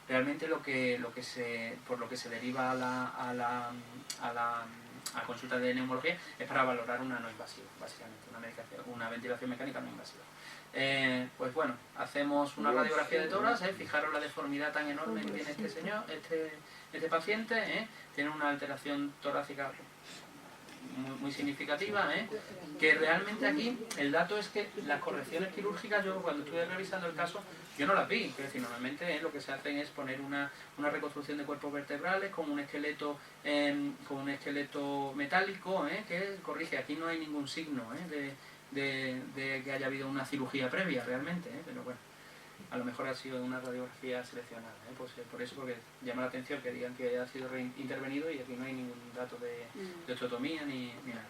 realmente por lo que se deriva a la consulta de neumología es para valorar una no invasiva, básicamente, una ventilación mecánica no invasiva. Pues bueno, hacemos una radiografía de tórax, fijaros la deformidad tan enorme que tiene este paciente, tiene una alteración torácica muy significativa, que realmente aquí el dato es que las correcciones quirúrgicas, yo cuando estuve revisando el caso, yo no las vi. Es decir, normalmente lo que se hacen es poner una reconstrucción de cuerpos vertebrales con un esqueleto metálico, que corrige. Aquí no hay ningún signo de que haya habido una cirugía previa realmente, pero bueno, a lo mejor ha sido una radiografía seleccionada, pues, por eso, porque llama la atención que digan que ha sido intervenido y aquí no hay ningún dato de osteotomía ni nada.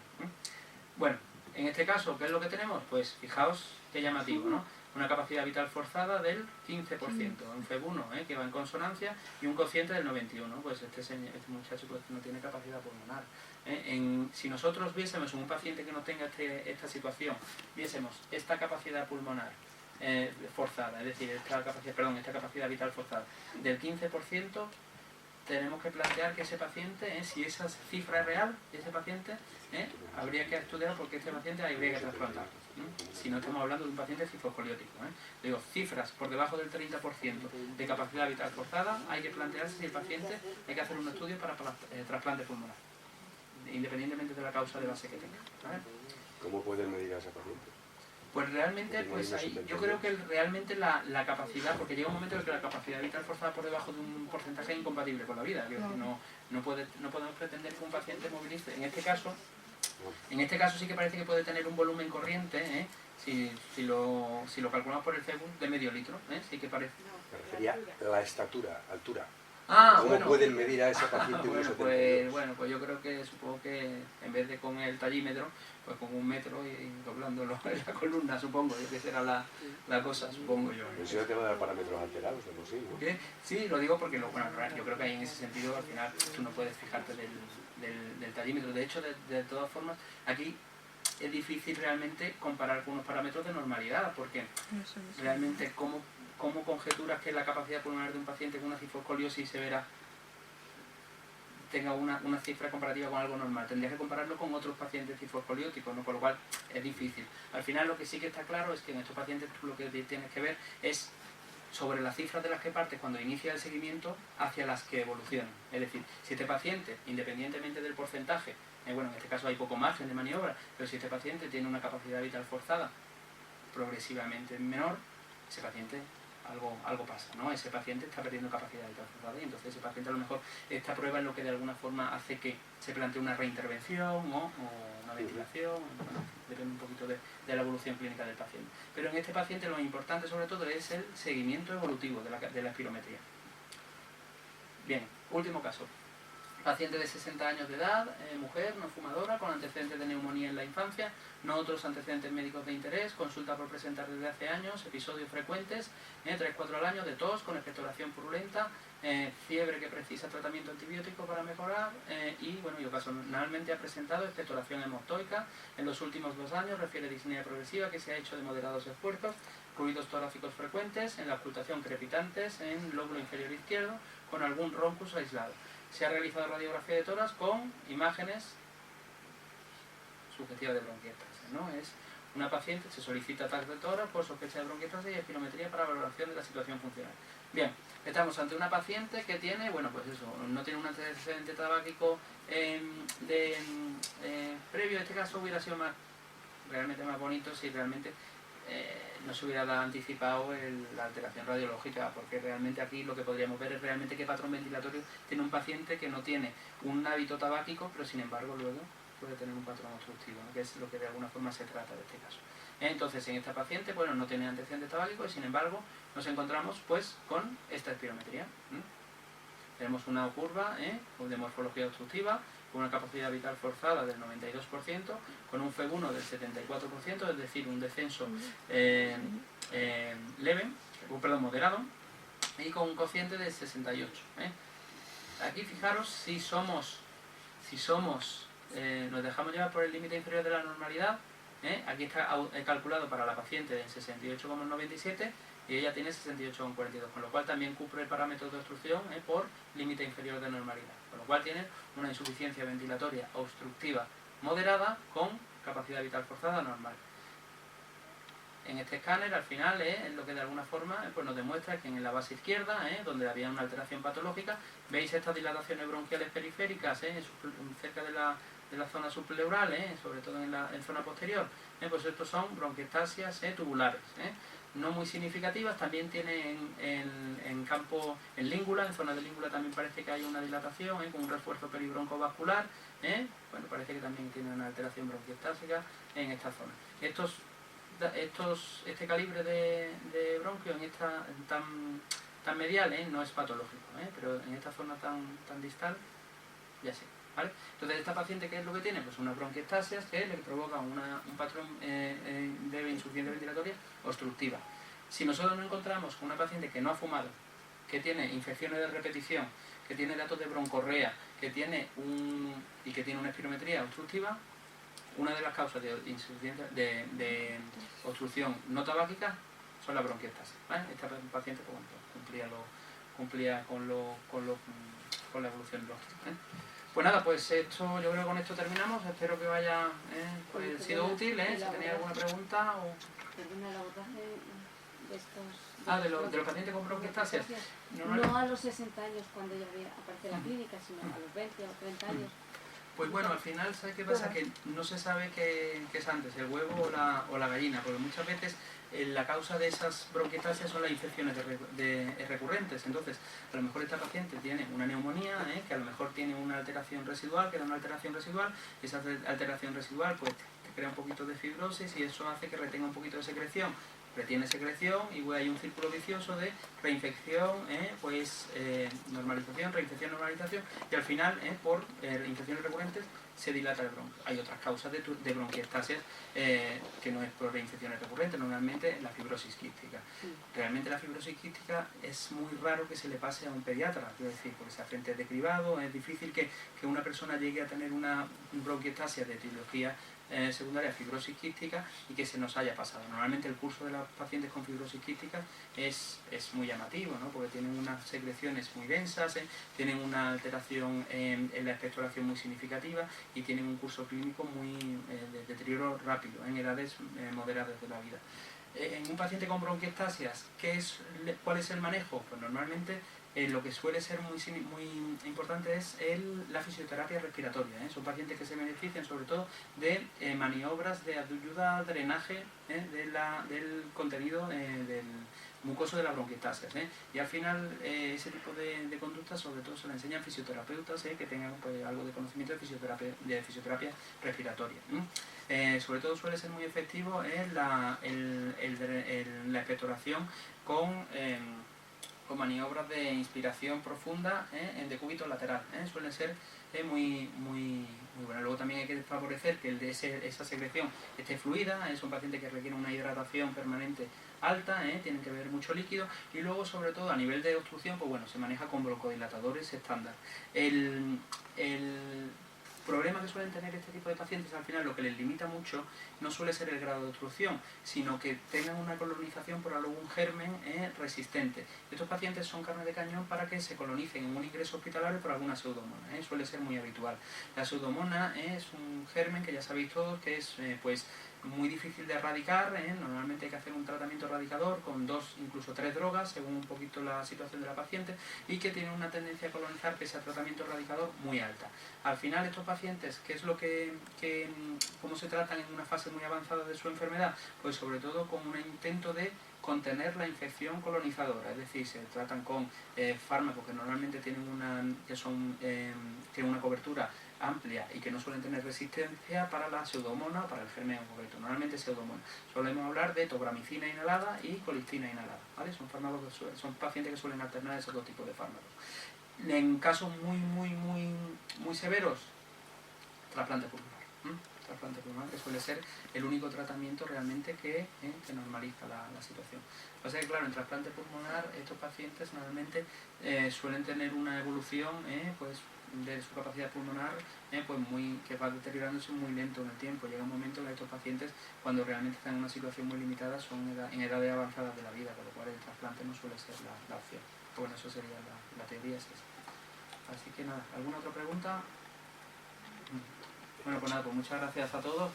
Bueno, en este caso, ¿qué es lo que tenemos? Pues fijaos qué llamativo, ¿no? Una capacidad vital forzada del 15%, un FEB1 que va en consonancia y un cociente del 91. Pues este muchacho pues, no tiene capacidad pulmonar. Si nosotros viésemos en un paciente que no tenga esta situación, viésemos esta capacidad pulmonar forzada, es decir, esta capacidad vital forzada del 15%, tenemos que plantear que ese paciente, si esa cifra es real, ese paciente habría que estudiar porque este paciente habría que trasplantar. Si no estamos hablando de un paciente cifoescoliótico. Digo, cifras por debajo del 30% de capacidad vital forzada, hay que plantearse si el paciente hay que hacer un estudio para trasplante pulmonar, independientemente de la causa de base que tenga. ¿Vale? ¿Cómo pueden medir a ese paciente? Pues realmente, pues ahí, yo creo que realmente la capacidad, porque llega un momento en que la capacidad vital forzada por debajo de un porcentaje es incompatible con la vida. No podemos pretender que un paciente movilice. En este caso sí que parece que puede tener un volumen corriente, si lo calculamos por el CEBU, de medio litro, sí que parece. Me refería a la estatura, altura. ¿Cómo bueno, pueden medir a ese paciente bueno, 1,72? pues yo creo que supongo que en vez de con el tallímetro, pues con 1 metro y doblándolo en la columna, supongo, que será la cosa, supongo yo. Pero si no te va a dar parámetros alterados, de por sí, ¿no? ¿Qué? Sí, lo digo porque yo creo que ahí en ese sentido al final tú no puedes fijarte del tallímetro. De hecho, de todas formas, aquí es difícil realmente comparar con unos parámetros de normalidad, porque realmente cómo conjeturas que la capacidad pulmonar de un paciente con una cifoescoliosis severa tenga una cifra comparativa con algo normal. Tendrías que compararlo con otros pacientes cifoescolióticos, ¿no? Con lo cual es difícil. Al final lo que sí que está claro es que en estos pacientes tú lo que tienes que ver es sobre las cifras de las que partes cuando inicia el seguimiento hacia las que evolucionan. Es decir, si este paciente, independientemente del porcentaje, bueno, en este caso hay poco margen de maniobra, pero si este paciente tiene una capacidad vital forzada progresivamente menor, ese paciente algo pasa, ¿no? Ese paciente está perdiendo capacidad vital forzada y entonces ese paciente a lo mejor esta prueba es lo que de alguna forma hace que se plantee una reintervención o una ventilación, bueno, depende un poquito de la evolución clínica del paciente. Pero en este paciente lo importante sobre todo es el seguimiento evolutivo de la espirometría. Bien, último caso. Paciente de 60 años de edad, mujer, no fumadora, con antecedentes de neumonía en la infancia, no otros antecedentes médicos de interés, consulta por presentar desde hace años, episodios frecuentes, 3-4 al año de tos con expectoración purulenta, fiebre que precisa tratamiento antibiótico para mejorar y, bueno, y ocasionalmente ha presentado expectoración hemoptoica. En los últimos 2 años refiere disnea progresiva que se ha hecho de moderados esfuerzos, ruidos torácicos frecuentes, en la ocultación crepitantes en el lóbulo inferior izquierdo, con algún roncus aislado. Se ha realizado radiografía de tórax con imágenes subjetivas de bronquiectasis, ¿no? Es una paciente, se solicita TAC de tórax por sospecha de bronquiectasis y espirometría para valoración de la situación funcional. Bien, estamos ante una paciente que tiene, bueno, pues eso, no tiene un antecedente tabáquico previo. En este caso hubiera sido realmente más bonito si realmente no se hubiera anticipado la alteración radiológica, porque realmente aquí lo que podríamos ver es realmente qué patrón ventilatorio tiene un paciente que no tiene un hábito tabáquico, pero sin embargo luego puede tener un patrón obstructivo, ¿no? Que es lo que de alguna forma se trata de este caso. Entonces en esta paciente, bueno, no tiene antecedentes tabáquicos y sin embargo nos encontramos pues con esta espirometría. Tenemos una curva de morfología obstructiva, con una capacidad vital forzada del 92%, con un FEV1 del 74%, es decir, un descenso moderado, y con un cociente de 68. Aquí fijaros si nos dejamos llevar por el límite inferior de la normalidad. Aquí está calculado para la paciente en 68,97 y ella tiene 68,42, con lo cual también cumple el parámetro de obstrucción por límite inferior de normalidad, con lo cual tiene una insuficiencia ventilatoria obstructiva moderada con capacidad vital forzada normal. En este escáner al final es lo que de alguna forma pues nos demuestra que en la base izquierda, donde había una alteración patológica, veis estas dilataciones bronquiales periféricas cerca de la zona subpleural, sobre todo en zona posterior, pues estos son bronquiectasias tubulares, no muy significativas. También tienen en campo, en língula, en zona de língula también parece que hay una dilatación, con un refuerzo peribroncovascular, bueno, parece que también tiene una alteración bronquiectásica en esta zona. Este calibre de bronquio en esta tan medial no es patológico, pero en esta zona tan distal ya sí. ¿Vale? Entonces esta paciente, ¿qué es lo que tiene? Pues unas bronquiectasias que le provocan un patrón de insuficiencia ventilatoria obstructiva. Si nosotros nos encontramos con una paciente que no ha fumado, que tiene infecciones de repetición, que tiene datos de broncorrea, que tiene una espirometría obstructiva, una de las causas de insuficiencia de obstrucción no tabáquica son las bronquiectasias, ¿vale? Esta paciente pues, cumplía con la evolución lógica. Pues nada, pues esto, yo creo que con esto terminamos. Espero que haya pues, sido útil. Si tenéis alguna pregunta o... Perdona, el abordaje de estos... de los pacientes con bronquiectasias. No a los 60 años cuando ya aparece en la clínica, sino a los 20 o 30 años. Pues bueno, al final, ¿sabes qué pasa? Que no se sabe qué es antes, el huevo o la gallina, porque muchas veces la causa de esas bronquiectasias son las infecciones recurrentes. Entonces, a lo mejor esta paciente tiene una neumonía, que a lo mejor tiene una alteración residual, esa alteración residual pues te crea un poquito de fibrosis y eso hace que retenga un poquito de secreción. Retiene secreción y hay un círculo vicioso de reinfección, normalización, reinfección, normalización, y al final, por infecciones recurrentes, se dilata el bronquio. Hay otras causas de bronquiectasias que no es por reinfecciones recurrentes, normalmente la fibrosis quística. Realmente la fibrosis quística es muy raro que se le pase a un pediatra, quiero decir, porque ese frente de cribado, es difícil que una persona llegue a tener una bronquiectasia de etiología secundaria fibrosis quística y que se nos haya pasado. Normalmente el curso de los pacientes con fibrosis quística es muy llamativo, ¿no? Porque tienen unas secreciones muy densas, tienen una alteración en la expectoración muy significativa y tienen un curso clínico muy de deterioro rápido en edades moderadas de la vida. En un paciente con bronquiectasias, ¿cuál es el manejo? Pues normalmente lo que suele ser muy importante es la fisioterapia respiratoria. Son pacientes que se benefician sobre todo de maniobras de ayuda al drenaje del contenido del mucoso de la bronquiectasia. Y al final ese tipo de conductas sobre todo se le enseñan fisioterapeutas que tengan pues, algo de conocimiento de fisioterapia respiratoria. Sobre todo suele ser muy efectivo la expectoración con maniobras de inspiración profunda en decúbito lateral. Suelen ser muy buenas. Luego también hay que favorecer que esa secreción esté fluida. Son pacientes que requieren una hidratación permanente alta, tienen que beber mucho líquido, y luego sobre todo a nivel de obstrucción pues bueno, se maneja con broncodilatadores estándar. El problema que suelen tener este tipo de pacientes al final, lo que les limita mucho no suele ser el grado de obstrucción, sino que tengan una colonización por algún germen resistente. Estos pacientes son carne de cañón para que se colonicen en un ingreso hospitalario por alguna pseudomona, suele ser muy habitual. La pseudomona es un germen que ya sabéis todos que es pues muy difícil de erradicar, normalmente hay que hacer un tratamiento erradicador con 2, incluso 3 drogas, según un poquito la situación de la paciente, y que tienen una tendencia a colonizar pese a tratamiento erradicador muy alta. Al final estos pacientes, ¿qué es lo cómo se tratan en una fase muy avanzada de su enfermedad? Pues sobre todo con un intento de contener la infección colonizadora, es decir, se tratan con fármacos que normalmente tienen una cobertura amplia y que no suelen tener resistencia para la pseudomona o para el germen en concreto, normalmente pseudomona. Solemos hablar de tobramicina inhalada y colistina inhalada, ¿vale? Son pacientes que suelen alternar esos dos tipos de fármacos. En casos muy severos, trasplante pulmonar. Trasplante pulmonar, que suele ser el único tratamiento realmente que normaliza la situación. Lo que pasa es que claro, en trasplante pulmonar estos pacientes normalmente suelen tener una evolución pues de su capacidad pulmonar pues que va deteriorándose muy lento en el tiempo. Llega un momento en que estos pacientes, cuando realmente están en una situación muy limitada, son en edades avanzadas de la vida, con lo cual el trasplante no suele ser la opción. Bueno, eso sería la teoría, es esa. Así que nada, ¿alguna otra pregunta? Bueno, pues nada, pues muchas gracias a todos.